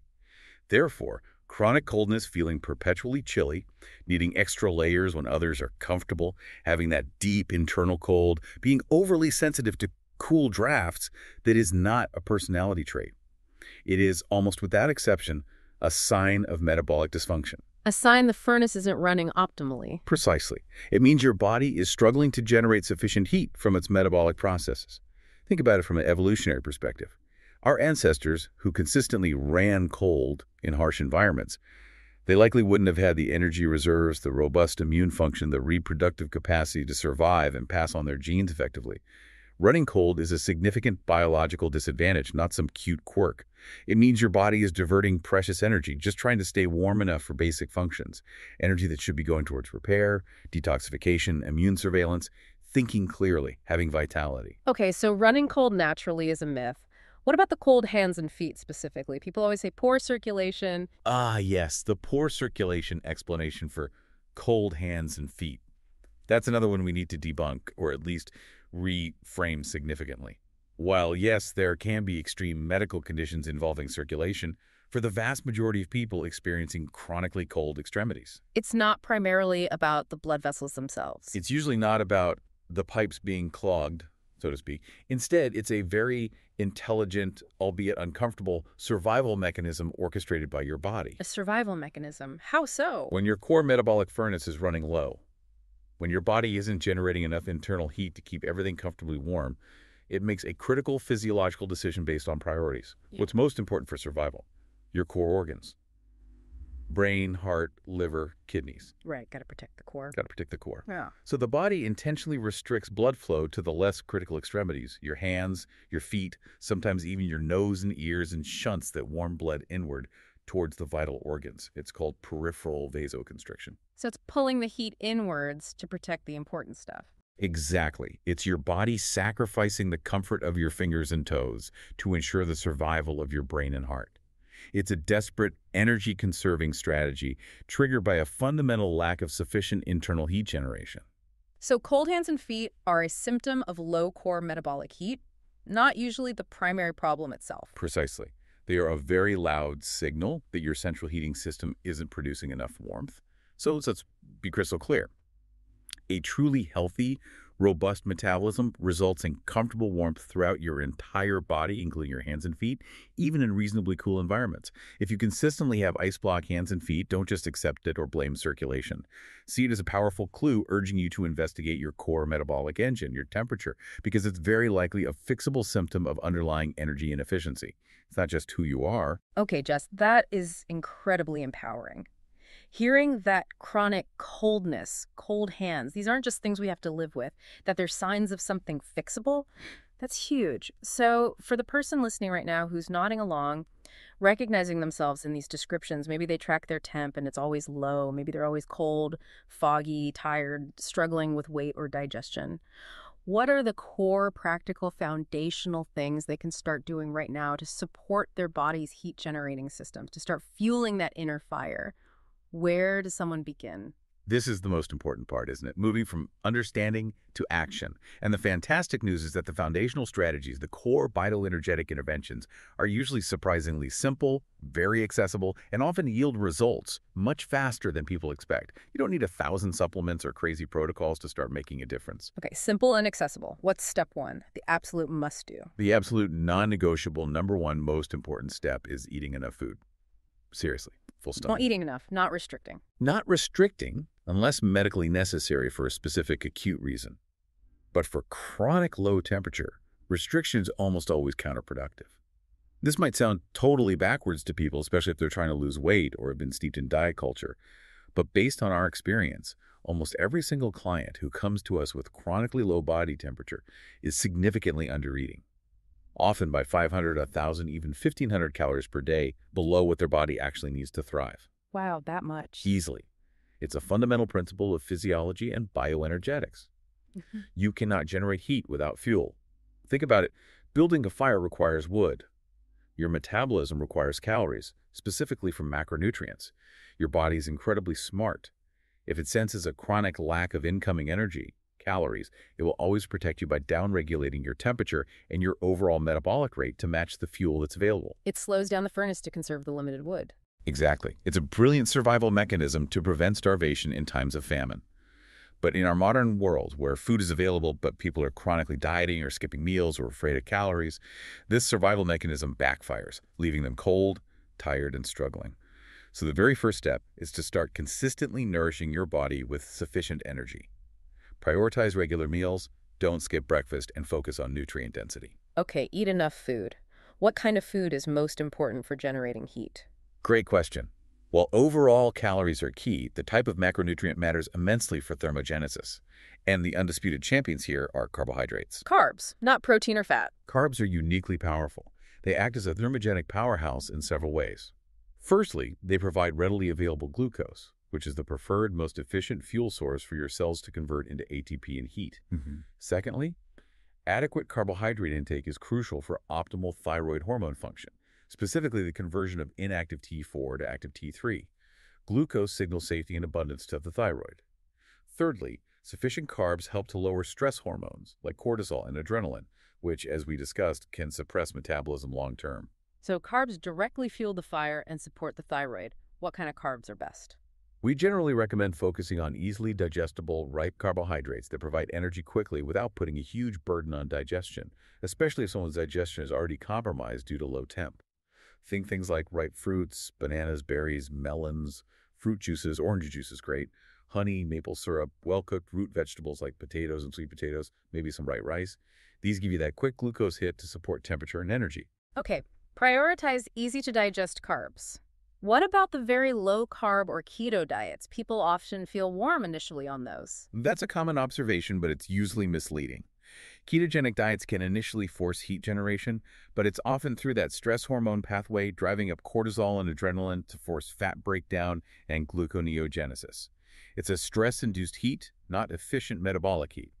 Therefore, chronic coldness, feeling perpetually chilly, needing extra layers when others are comfortable, having that deep internal cold, being overly sensitive to cool drafts, that is not a personality trait. It is, almost without exception, a sign of metabolic dysfunction. A sign the furnace isn't running optimally. Precisely. It means your body is struggling to generate sufficient heat from its metabolic processes. Think about it from an evolutionary perspective. Our ancestors, who consistently ran cold in harsh environments, they likely wouldn't have had the energy reserves, the robust immune function, the reproductive capacity to survive and pass on their genes effectively. Running cold is a significant biological disadvantage, not some cute quirk. It means your body is diverting precious energy, just trying to stay warm enough for basic functions. Energy that should be going towards repair, detoxification, immune surveillance, thinking clearly, having vitality. Okay, so running cold naturally is a myth. What about the cold hands and feet specifically? People always say poor circulation. Ah, yes, the poor circulation explanation for cold hands and feet. That's another one we need to debunk, or at least reframe significantly. While, yes, there can be extreme medical conditions involving circulation, for the vast majority of people experiencing chronically cold extremities, It's not primarily about the blood vessels themselves. it's usually not about the pipes being clogged, so to speak. Instead, it's a very intelligent, albeit uncomfortable, survival mechanism orchestrated by your body. A survival mechanism. How so? When your core metabolic furnace is running low, when your body isn't generating enough internal heat to keep everything comfortably warm, it makes a critical physiological decision based on priorities. Yeah. What's most important for survival? Your core organs. Brain, heart, liver, kidneys. Right, got to protect the core. Got to protect the core. Yeah. So the body intentionally restricts blood flow to the less critical extremities, your hands, your feet, sometimes even your nose and ears, and shunts that warm blood inward towards the vital organs. It's called peripheral vasoconstriction. So it's pulling the heat inwards to protect the important stuff. Exactly. It's your body sacrificing the comfort of your fingers and toes to ensure the survival of your brain and heart. It's a desperate, energy-conserving strategy triggered by a fundamental lack of sufficient internal heat generation. So cold hands and feet are a symptom of low core metabolic heat, not usually the primary problem itself. Precisely. They are a very loud signal that your central heating system isn't producing enough warmth. So let's be crystal clear. A truly healthy, robust metabolism results in comfortable warmth throughout your entire body, including your hands and feet, even in reasonably cool environments. If you consistently have ice block hands and feet, don't just accept it or blame circulation. See it as a powerful clue urging you to investigate your core metabolic engine, your temperature, because it's very likely a fixable symptom of underlying energy inefficiency. It's not just who you are. Okay, Jess, that is incredibly empowering. Hearing that chronic coldness, cold hands, these aren't just things we have to live with, that they're signs of something fixable, that's huge. So for the person listening right now who's nodding along, recognizing themselves in these descriptions, maybe they track their temp and it's always low, maybe they're always cold, foggy, tired, struggling with weight or digestion. What are the core, practical, foundational things they can start doing right now to support their body's heat-generating systems, to start fueling that inner fire? Where does someone begin? This is the most important part, isn't it? Moving from understanding to action. And the fantastic news is that the foundational strategies, the core bioenergetic interventions, are usually surprisingly simple, very accessible, and often yield results much faster than people expect. You don't need 1,000 supplements or crazy protocols to start making a difference. Okay, simple and accessible. What's step one? The absolute must-do. The absolute non-negotiable number one most important step is eating enough food. Seriously, full stop. Not eating enough, not restricting. Not restricting unless medically necessary for a specific acute reason. But for chronic low temperature, restriction is almost always counterproductive. This might sound totally backwards to people, especially if they're trying to lose weight or have been steeped in diet culture. But based on our experience, almost every single client who comes to us with chronically low body temperature is significantly undereating, often by 500, 1,000, even 1,500 calories per day below what their body actually needs to thrive. Wow, that much. Easily. It's a fundamental principle of physiology and bioenergetics. You cannot generate heat without fuel. Think about it. Building a fire requires wood. Your metabolism requires calories, specifically from macronutrients. Your body is incredibly smart. If it senses a chronic lack of incoming energy, calories, it will always protect you by downregulating your temperature and your overall metabolic rate to match the fuel that's available. It slows down the furnace to conserve the limited wood. Exactly. It's a brilliant survival mechanism to prevent starvation in times of famine. But in our modern world, where food is available but people are chronically dieting or skipping meals or afraid of calories, this survival mechanism backfires, leaving them cold, tired, and struggling. So the very first step is to start consistently nourishing your body with sufficient energy. Prioritize regular meals, don't skip breakfast, and focus on nutrient density. Okay, eat enough food. What kind of food is most important for generating heat? Great question. While overall calories are key, the type of macronutrient matters immensely for thermogenesis. And the undisputed champions here are carbohydrates. Carbs, not protein or fat. Carbs are uniquely powerful. They act as a thermogenic powerhouse in several ways. Firstly, they provide readily available glucose, which is the preferred, most efficient fuel source for your cells to convert into ATP and heat. Secondly, adequate carbohydrate intake is crucial for optimal thyroid hormone function, specifically the conversion of inactive T4 to active T3. Glucose signals safety and abundance to the thyroid. Thirdly, sufficient carbs help to lower stress hormones like cortisol and adrenaline, which, as we discussed, can suppress metabolism long-term. So carbs directly fuel the fire and support the thyroid. What kind of carbs are best? We generally recommend focusing on easily digestible, ripe carbohydrates that provide energy quickly without putting a huge burden on digestion, especially if someone's digestion is already compromised due to low temp. Think things like ripe fruits, bananas, berries, melons, fruit juices, orange juice is great, honey, maple syrup, well-cooked root vegetables like potatoes and sweet potatoes, maybe some white rice. These give you that quick glucose hit to support temperature and energy. Okay, prioritize easy-to-digest carbs. What about the very low-carb or keto diets? People often feel warm initially on those. That's a common observation, but it's usually misleading. Ketogenic diets can initially force heat generation, but it's often through that stress hormone pathway driving up cortisol and adrenaline to force fat breakdown and gluconeogenesis. It's a stress-induced heat, not efficient metabolic heat.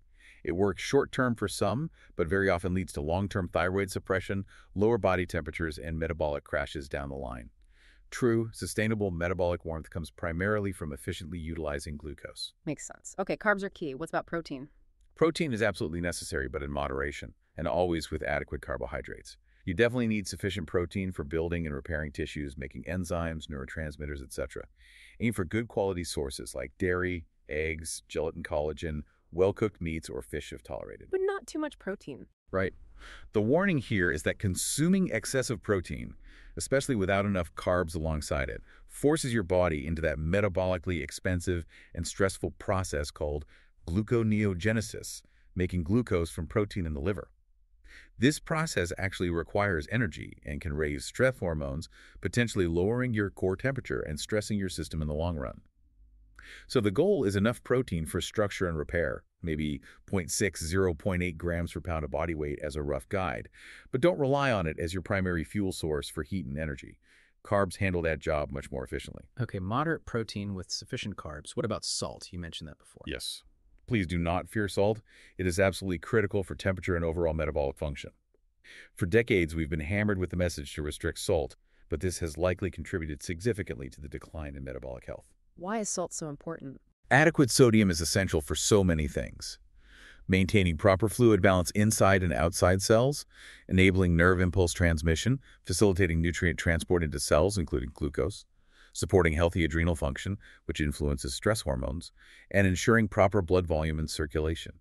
It works short-term for some, but very often leads to long-term thyroid suppression, lower body temperatures, and metabolic crashes down the line. True, sustainable metabolic warmth comes primarily from efficiently utilizing glucose. Makes sense. Okay, carbs are key. What's about protein? Protein is absolutely necessary, but in moderation, and always with adequate carbohydrates. You definitely need sufficient protein for building and repairing tissues, making enzymes, neurotransmitters, etc. Aim for good quality sources like dairy, eggs, gelatin, collagen, well-cooked meats, or fish if tolerated. But not too much protein. Right. The warning here is that consuming excessive protein, especially without enough carbs alongside it, forces your body into that metabolically expensive and stressful process called gluconeogenesis, making glucose from protein in the liver. This process actually requires energy and can raise stress hormones, potentially lowering your core temperature and stressing your system in the long run. So the goal is enough protein for structure and repair, maybe 0.6–0.8 grams per pound of body weight as a rough guide, but don't rely on it as your primary fuel source for heat and energy. Carbs handle that job much more efficiently. Okay, moderate protein with sufficient carbs. What about salt? You mentioned that before. Yes. Please do not fear salt. It is absolutely critical for temperature and overall metabolic function. For decades, we've been hammered with the message to restrict salt, but this has likely contributed significantly to the decline in metabolic health. Why is salt so important? Adequate sodium is essential for so many things. Maintaining proper fluid balance inside and outside cells, enabling nerve impulse transmission, facilitating nutrient transport into cells, including glucose, supporting healthy adrenal function, which influences stress hormones, and ensuring proper blood volume and circulation.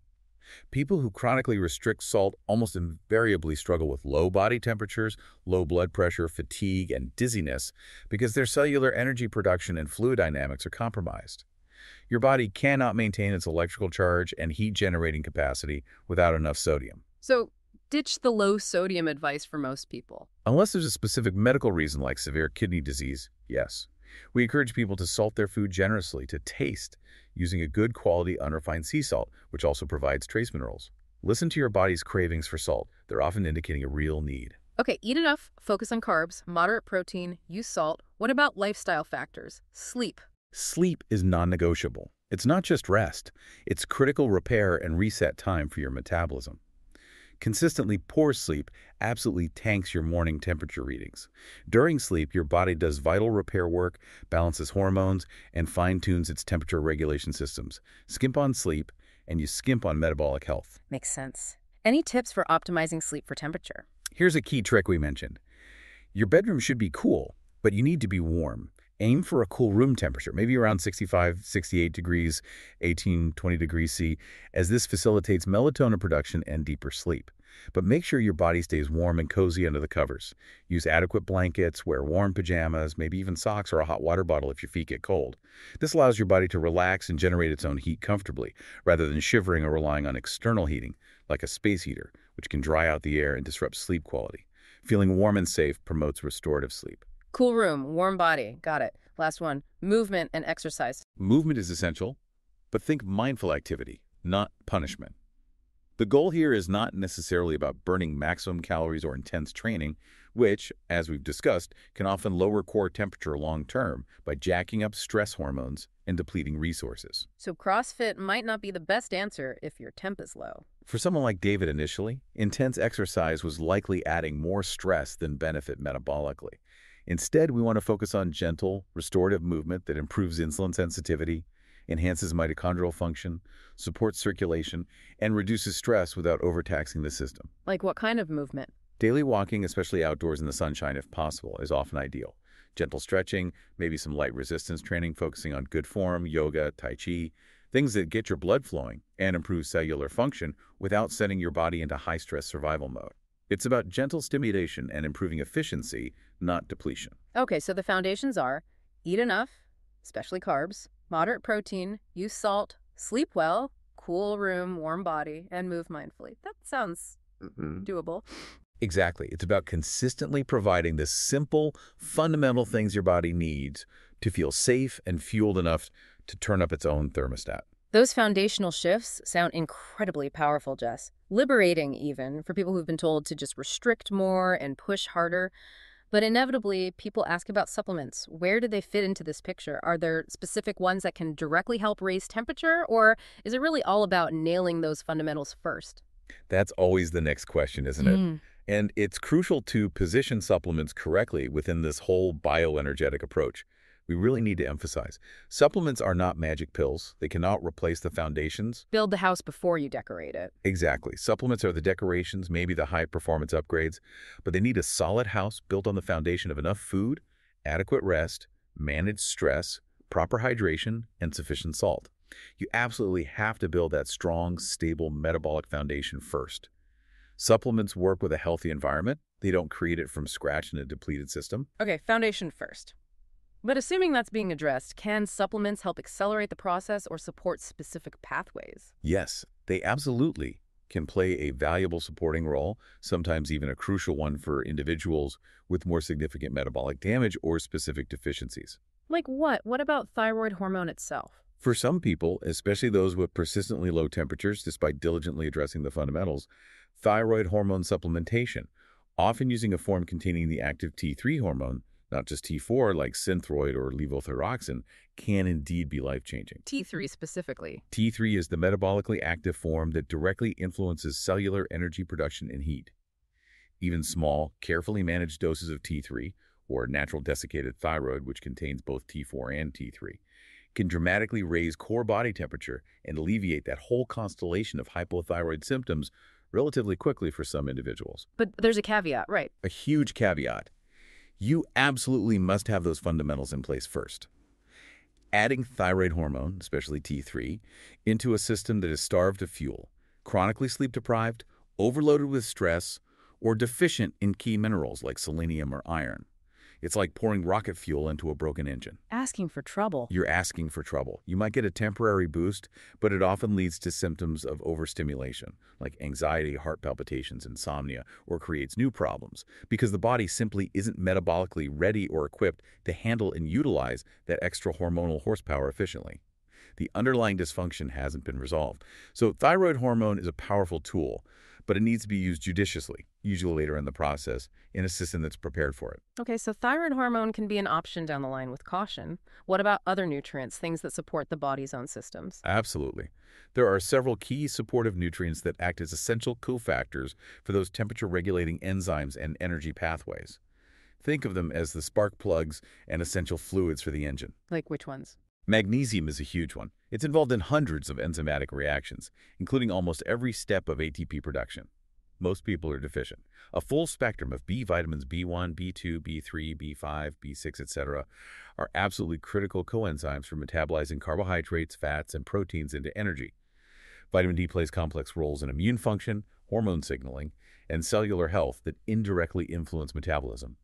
People who chronically restrict salt almost invariably struggle with low body temperatures, low blood pressure, fatigue, and dizziness because their cellular energy production and fluid dynamics are compromised. Your body cannot maintain its electrical charge and heat-generating capacity without enough sodium. So, ditch the low sodium advice for most people. Unless there's a specific medical reason like severe kidney disease, yes. We encourage people to salt their food generously to taste, using a good quality unrefined sea salt, which also provides trace minerals. Listen to your body's cravings for salt. They're often indicating a real need. Okay, eat enough, focus on carbs, moderate protein, use salt. What about lifestyle factors? Sleep. Sleep is non-negotiable. It's not just rest. It's critical repair and reset time for your metabolism. Consistently poor sleep absolutely tanks your morning temperature readings. During sleep, your body does vital repair work, balances hormones, and fine-tunes its temperature regulation systems. Skimp on sleep, and you skimp on metabolic health. Makes sense. Any tips for optimizing sleep for temperature? Here's a key trick we mentioned. Your bedroom should be cool, but you need to be warm. Aim for a cool room temperature, maybe around 65, 68 degrees, 18, 20 degrees C, as this facilitates melatonin production and deeper sleep. But make sure your body stays warm and cozy under the covers. Use adequate blankets, wear warm pajamas, maybe even socks or a hot water bottle if your feet get cold. This allows your body to relax and generate its own heat comfortably, rather than shivering or relying on external heating, like a space heater, which can dry out the air and disrupt sleep quality. Feeling warm and safe promotes restorative sleep. Cool room, warm body. Got it. Last one, movement and exercise. Movement is essential, but think mindful activity, not punishment. The goal here is not necessarily about burning maximum calories or intense training, which, as we've discussed, can often lower core temperature long-term by jacking up stress hormones and depleting resources. So CrossFit might not be the best answer if your temp is low. For someone like David initially, intense exercise was likely adding more stress than benefit metabolically. Instead, we want to focus on gentle, restorative movement that improves insulin sensitivity, enhances mitochondrial function, supports circulation, and reduces stress without overtaxing the system. Like what kind of movement? Daily walking, especially outdoors in the sunshine if possible, is often ideal. Gentle stretching, maybe some light resistance training focusing on good form, yoga, tai chi, things that get your blood flowing and improve cellular function without sending your body into high-stress survival mode. It's about gentle stimulation and improving efficiency, not depletion. Okay, so the foundations are eat enough, especially carbs, moderate protein, use salt, sleep well, cool room, warm body, and move mindfully. That sounds doable. Exactly. It's about consistently providing the simple, fundamental things your body needs to feel safe and fueled enough to turn up its own thermostat. Those foundational shifts sound incredibly powerful, Jess. Liberating, even, for people who've been told to just restrict more and push harder. But inevitably, people ask about supplements. Where do they fit into this picture? Are there specific ones that can directly help raise temperature, or is it really all about nailing those fundamentals first? That's always the next question, isn't it? And it's crucial to position supplements correctly within this whole bioenergetic approach. We really need to emphasize, supplements are not magic pills. They cannot replace the foundations. Build the house before you decorate it. Exactly. Supplements are the decorations, maybe the high-performance upgrades, but they need a solid house built on the foundation of enough food, adequate rest, managed stress, proper hydration, and sufficient salt. You absolutely have to build that strong, stable metabolic foundation first. Supplements work with a healthy environment. They don't create it from scratch in a depleted system. Okay, foundation first. But assuming that's being addressed, can supplements help accelerate the process or support specific pathways? Yes, they absolutely can play a valuable supporting role, sometimes even a crucial one for individuals with more significant metabolic damage or specific deficiencies. Like what? What about thyroid hormone itself? For some people, especially those with persistently low temperatures despite diligently addressing the fundamentals, thyroid hormone supplementation, often using a form containing the active T3 hormone, not just T4 like Synthroid or levothyroxine, can indeed be life-changing. T3 specifically. T3 is the metabolically active form that directly influences cellular energy production and heat. Even small, carefully managed doses of T3, or natural desiccated thyroid, which contains both T4 and T3, can dramatically raise core body temperature and alleviate that whole constellation of hypothyroid symptoms relatively quickly for some individuals. But there's a caveat, right? A huge caveat. You absolutely must have those fundamentals in place first. Adding thyroid hormone, especially T3, into a system that is starved of fuel, chronically sleep-deprived, overloaded with stress, or deficient in key minerals like selenium or iron. It's like pouring rocket fuel into a broken engine. Asking for trouble. You're asking for trouble. You might get a temporary boost, but it often leads to symptoms of overstimulation, like anxiety, heart palpitations, insomnia, or creates new problems, because the body simply isn't metabolically ready or equipped to handle and utilize that extra hormonal horsepower efficiently. The underlying dysfunction hasn't been resolved. So thyroid hormone is a powerful tool, but it needs to be used judiciously, usually later in the process, in a system that's prepared for it. Okay, so thyroid hormone can be an option down the line with caution. What about other nutrients, things that support the body's own systems? Absolutely. There are several key supportive nutrients that act as essential cofactors for those temperature-regulating enzymes and energy pathways. Think of them as the spark plugs and essential fluids for the engine. Like which ones? Magnesium is a huge one. It's involved in hundreds of enzymatic reactions, including almost every step of ATP production. Most people are deficient. A full spectrum of B vitamins B1, B2, B3, B5, B6, etc. are absolutely critical coenzymes for metabolizing carbohydrates, fats, and proteins into energy. Vitamin D plays complex roles in immune function, hormone signaling, and cellular health that indirectly influence metabolism.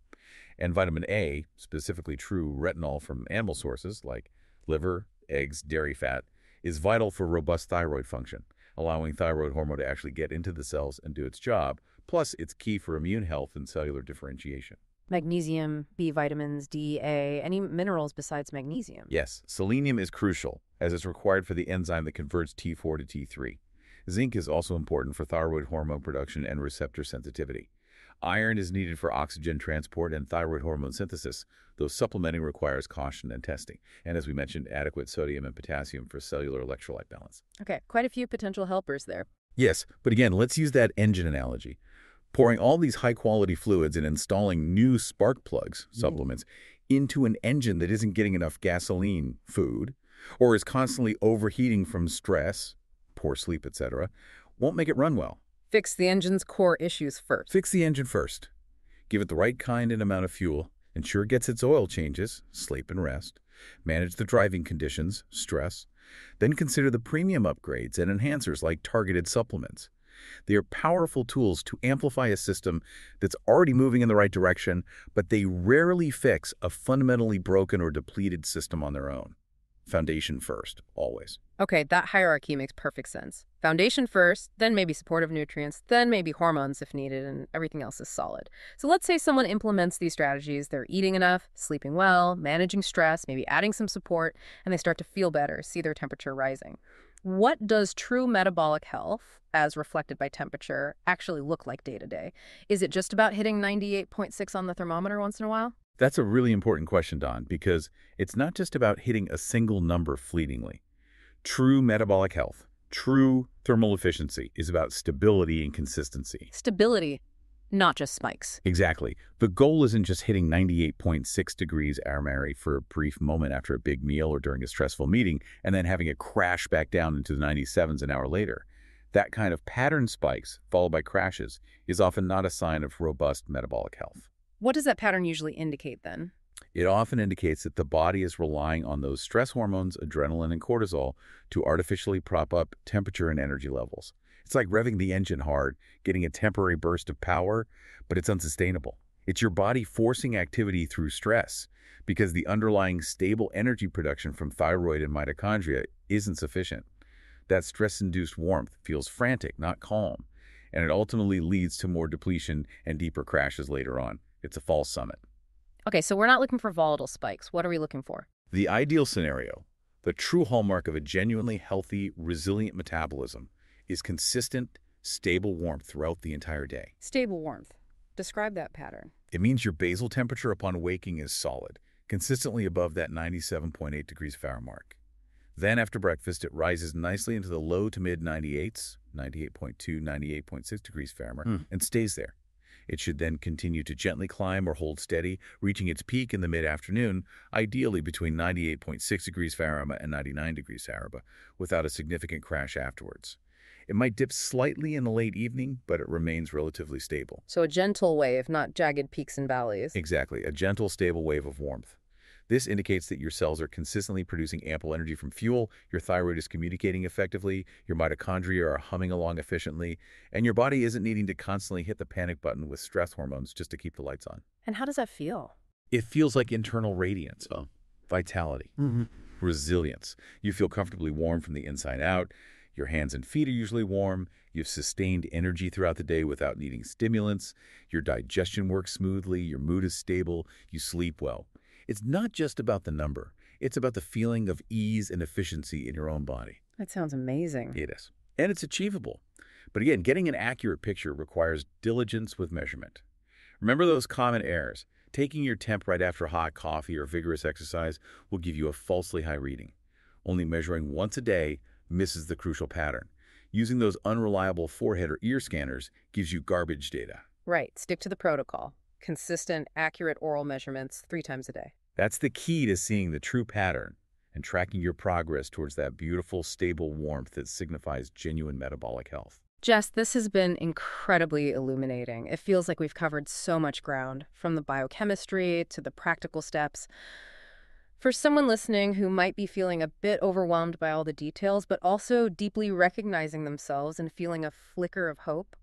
And vitamin A, specifically true retinol from animal sources like liver, eggs, dairy fat, is vital for robust thyroid function, allowing thyroid hormone to actually get into the cells and do its job. Plus, it's key for immune health and cellular differentiation. Magnesium, B vitamins, D, A, any minerals besides magnesium. Yes, selenium is crucial, as it's required for the enzyme that converts T4 to T3. Zinc is also important for thyroid hormone production and receptor sensitivity. Iron is needed for oxygen transport and thyroid hormone synthesis, though supplementing requires caution and testing. And as we mentioned, adequate sodium and potassium for cellular electrolyte balance. Okay, quite a few potential helpers there. Yes, but again, let's use that engine analogy. Pouring all these high-quality fluids and installing new spark plugs, supplements, into an engine that isn't getting enough gasoline, food, or is constantly overheating from stress, poor sleep, etc., won't make it run well. Fix the engine's core issues first. Fix the engine first. Give it the right kind and amount of fuel. Ensure it gets its oil changes, sleep and rest. Manage the driving conditions, stress. Then consider the premium upgrades and enhancers like targeted supplements. They are powerful tools to amplify a system that's already moving in the right direction, but they rarely fix a fundamentally broken or depleted system on their own. Foundation first, always. Okay, that hierarchy makes perfect sense. Foundation first, then maybe supportive nutrients, then maybe hormones if needed, and everything else is solid. So let's say someone implements these strategies. They're eating enough, sleeping well, managing stress, maybe adding some support, and they start to feel better, see their temperature rising. What does true metabolic health, as reflected by temperature, actually look like day to day? Is it just about hitting 98.6 on the thermometer once in a while? That's a really important question, Don, because it's not just about hitting a single number fleetingly. True metabolic health, true thermal efficiency is about stability and consistency. Stability, not just spikes. Exactly. The goal isn't just hitting 98.6 degrees Mary for a brief moment after a big meal or during a stressful meeting, and then having it crash back down into the 97s an hour later. That kind of pattern spikes, followed by crashes, is often not a sign of robust metabolic health. What does that pattern usually indicate then? It often indicates that the body is relying on those stress hormones, adrenaline and cortisol, to artificially prop up temperature and energy levels. It's like revving the engine hard, getting a temporary burst of power, but it's unsustainable. It's your body forcing activity through stress because the underlying stable energy production from thyroid and mitochondria isn't sufficient. That stress-induced warmth feels frantic, not calm, and it ultimately leads to more depletion and deeper crashes later on. It's a false summit. Okay, so we're not looking for volatile spikes. What are we looking for? The ideal scenario, the true hallmark of a genuinely healthy, resilient metabolism, is consistent, stable warmth throughout the entire day. Stable warmth. Describe that pattern. It means your basal temperature upon waking is solid, consistently above that 97.8 degrees Fahrenheit mark. Then after breakfast, it rises nicely into the low to mid 98s, 98.2, 98.6 degrees Fahrenheit, and stays there. It should then continue to gently climb or hold steady, reaching its peak in the mid-afternoon, ideally between 98.6 degrees Fahrenheit and 99 degrees Fahrenheit, without a significant crash afterwards. It might dip slightly in the late evening, but it remains relatively stable. So a gentle wave, not jagged peaks and valleys. Exactly, a gentle, stable wave of warmth. This indicates that your cells are consistently producing ample energy from fuel, your thyroid is communicating effectively, your mitochondria are humming along efficiently, and your body isn't needing to constantly hit the panic button with stress hormones just to keep the lights on. And how does that feel? It feels like internal radiance, vitality, resilience. You feel comfortably warm from the inside out. Your hands and feet are usually warm. You've sustained energy throughout the day without needing stimulants. Your digestion works smoothly. Your mood is stable. You sleep well. It's not just about the number. It's about the feeling of ease and efficiency in your own body. That sounds amazing. It is. And it's achievable. But again, getting an accurate picture requires diligence with measurement. Remember those common errors. Taking your temp right after hot coffee or vigorous exercise will give you a falsely high reading. Only measuring once a day misses the crucial pattern. Using those unreliable forehead or ear scanners gives you garbage data. Right. Stick to the protocol. Consistent, accurate oral measurements 3 times a day. That's the key to seeing the true pattern and tracking your progress towards that beautiful, stable warmth that signifies genuine metabolic health. Jess, this has been incredibly illuminating. It feels like we've covered so much ground, from the biochemistry to the practical steps. For someone listening who might be feeling a bit overwhelmed by all the details, but also deeply recognizing themselves and feeling a flicker of hope,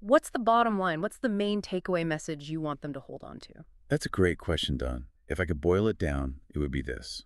What's the bottom line? What's the main takeaway message you want them to hold on to? That's a great question, Don. If I could boil it down, it would be this.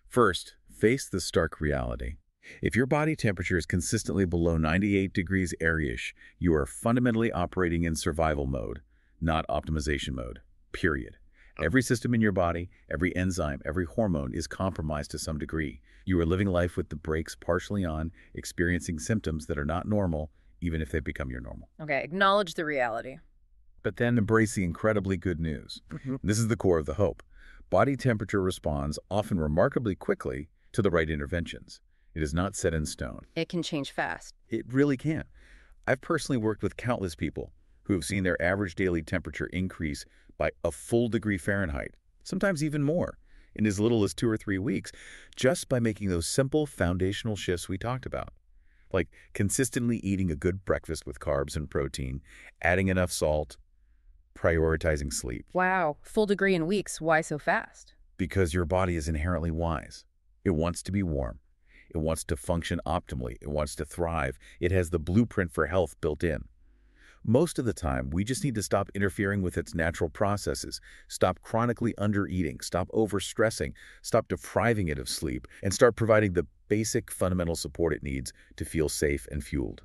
First, face the stark reality. If your body temperature is consistently below 98 degrees Airish, you are fundamentally operating in survival mode, not optimization mode, period. Every system in your body, every enzyme, every hormone is compromised to some degree. You are living life with the brakes partially on, experiencing symptoms that are not normal, even if they become your normal. Okay, acknowledge the reality. But then embrace the incredibly good news. This is the core of the hope. Body temperature responds often remarkably quickly to the right interventions. It is not set in stone. It can change fast. It really can. I've personally worked with countless people who have seen their average daily temperature increase by a full degree Fahrenheit, sometimes even more, in as little as 2 or 3 weeks, just by making those simple foundational shifts we talked about. Like consistently eating a good breakfast with carbs and protein, adding enough salt, prioritizing sleep. Wow, full degree in weeks. Why so fast? Because your body is inherently wise. It wants to be warm. It wants to function optimally. It wants to thrive. It has the blueprint for health built in. Most of the time, we just need to stop interfering with its natural processes, stop chronically undereating, stop overstressing, stop depriving it of sleep, and start providing the basic fundamental support it needs to feel safe and fueled.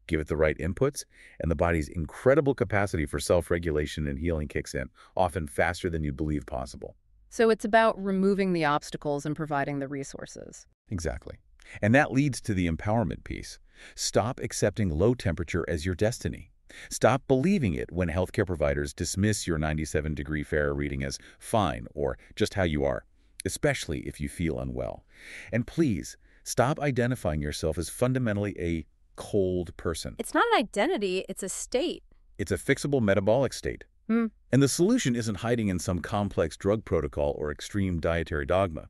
Give it the right inputs, and the body's incredible capacity for self-regulation and healing kicks in, often faster than you'd believe possible. So it's about removing the obstacles and providing the resources. Exactly. And that leads to the empowerment piece. Stop accepting low temperature as your destiny. Stop believing it when healthcare providers dismiss your 97-degree Fair reading as fine or just how you are, especially if you feel unwell. And please, stop identifying yourself as fundamentally a cold person. It's not an identity, it's a state. It's a fixable metabolic state. And the solution isn't hiding in some complex drug protocol or extreme dietary dogma.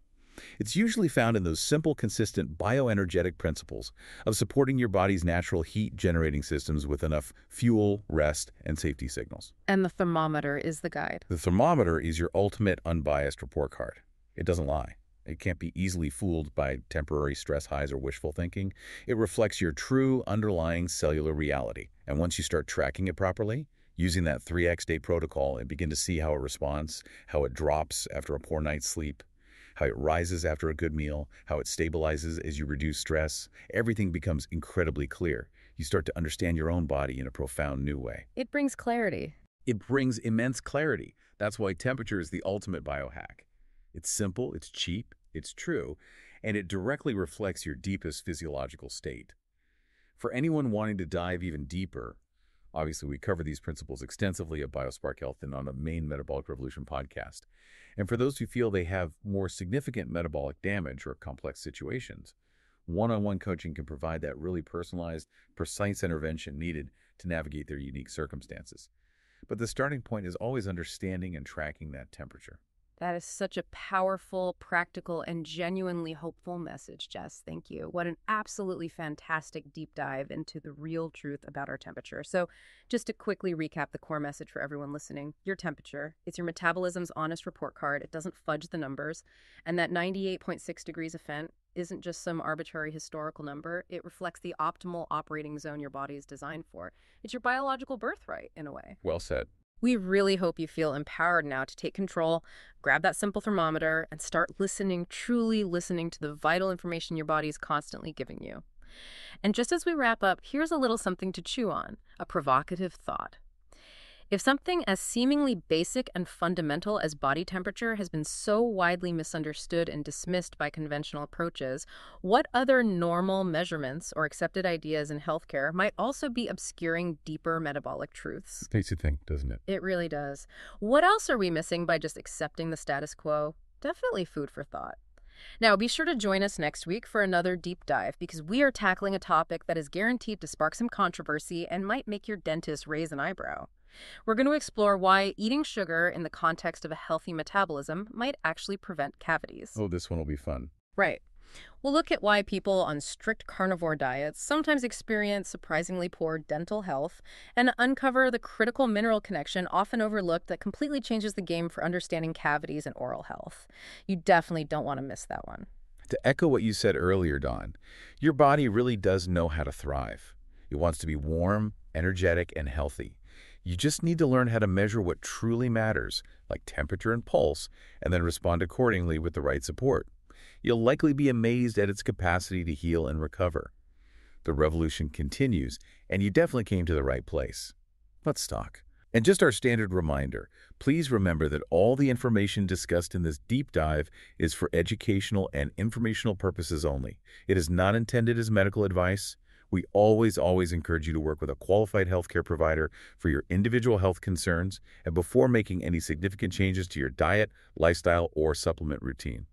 It's usually found in those simple, consistent bioenergetic principles of supporting your body's natural heat-generating systems with enough fuel, rest, and safety signals. And the thermometer is the guide. The thermometer is your ultimate unbiased report card. It doesn't lie. It can't be easily fooled by temporary stress highs or wishful thinking. It reflects your true underlying cellular reality. And once you start tracking it properly, using that 3x day protocol and begin to see how it responds, how it drops after a poor night's sleep, how it rises after a good meal, how it stabilizes as you reduce stress, everything becomes incredibly clear. You start to understand your own body in a profound new way. It brings clarity. It brings immense clarity. That's why temperature is the ultimate biohack. It's simple, it's cheap, it's true, and it directly reflects your deepest physiological state. For anyone wanting to dive even deeper, obviously we cover these principles extensively at Biospark Health and on a main Metabolic Revolution podcast. And for those who feel they have more significant metabolic damage or complex situations, one-on-one coaching can provide that really personalized, precise intervention needed to navigate their unique circumstances. But the starting point is always understanding and tracking that temperature. That is such a powerful, practical, and genuinely hopeful message, Jess. Thank you. What an absolutely fantastic deep dive into the real truth about our temperature. So just to quickly recap the core message for everyone listening, your temperature, it's your metabolism's honest report card. It doesn't fudge the numbers. And that 98.6 degrees of Fent isn't just some arbitrary historical number. It reflects the optimal operating zone your body is designed for. It's your biological birthright, in a way. Well said. We really hope you feel empowered now to take control, grab that simple thermometer, and start listening, truly listening to the vital information your body is constantly giving you. And just as we wrap up, here's a little something to chew on, a provocative thought. If something as seemingly basic and fundamental as body temperature has been so widely misunderstood and dismissed by conventional approaches, what other normal measurements or accepted ideas in healthcare might also be obscuring deeper metabolic truths? Makes you think, doesn't it? It really does. What else are we missing by just accepting the status quo? Definitely food for thought. Now, be sure to join us next week for another deep dive because we are tackling a topic that is guaranteed to spark some controversy and might make your dentist raise an eyebrow. We're going to explore why eating sugar in the context of a healthy metabolism might actually prevent cavities. Oh, this one will be fun. Right. We'll look at why people on strict carnivore diets sometimes experience surprisingly poor dental health and uncover the critical mineral connection often overlooked that completely changes the game for understanding cavities and oral health. You definitely don't want to miss that one. To echo what you said earlier, Dawn, your body really does know how to thrive. It wants to be warm energetic, and healthy. You just need to learn how to measure what truly matters, like temperature and pulse, and then respond accordingly with the right support. You'll likely be amazed at its capacity to heal and recover. The revolution continues, and you definitely came to the right place. Let's talk. And just our standard reminder, please remember that all the information discussed in this deep dive is for educational and informational purposes only. It is not intended as medical advice. We always encourage you to work with a qualified healthcare provider for your individual health concerns and before making any significant changes to your diet, lifestyle, or supplement routine.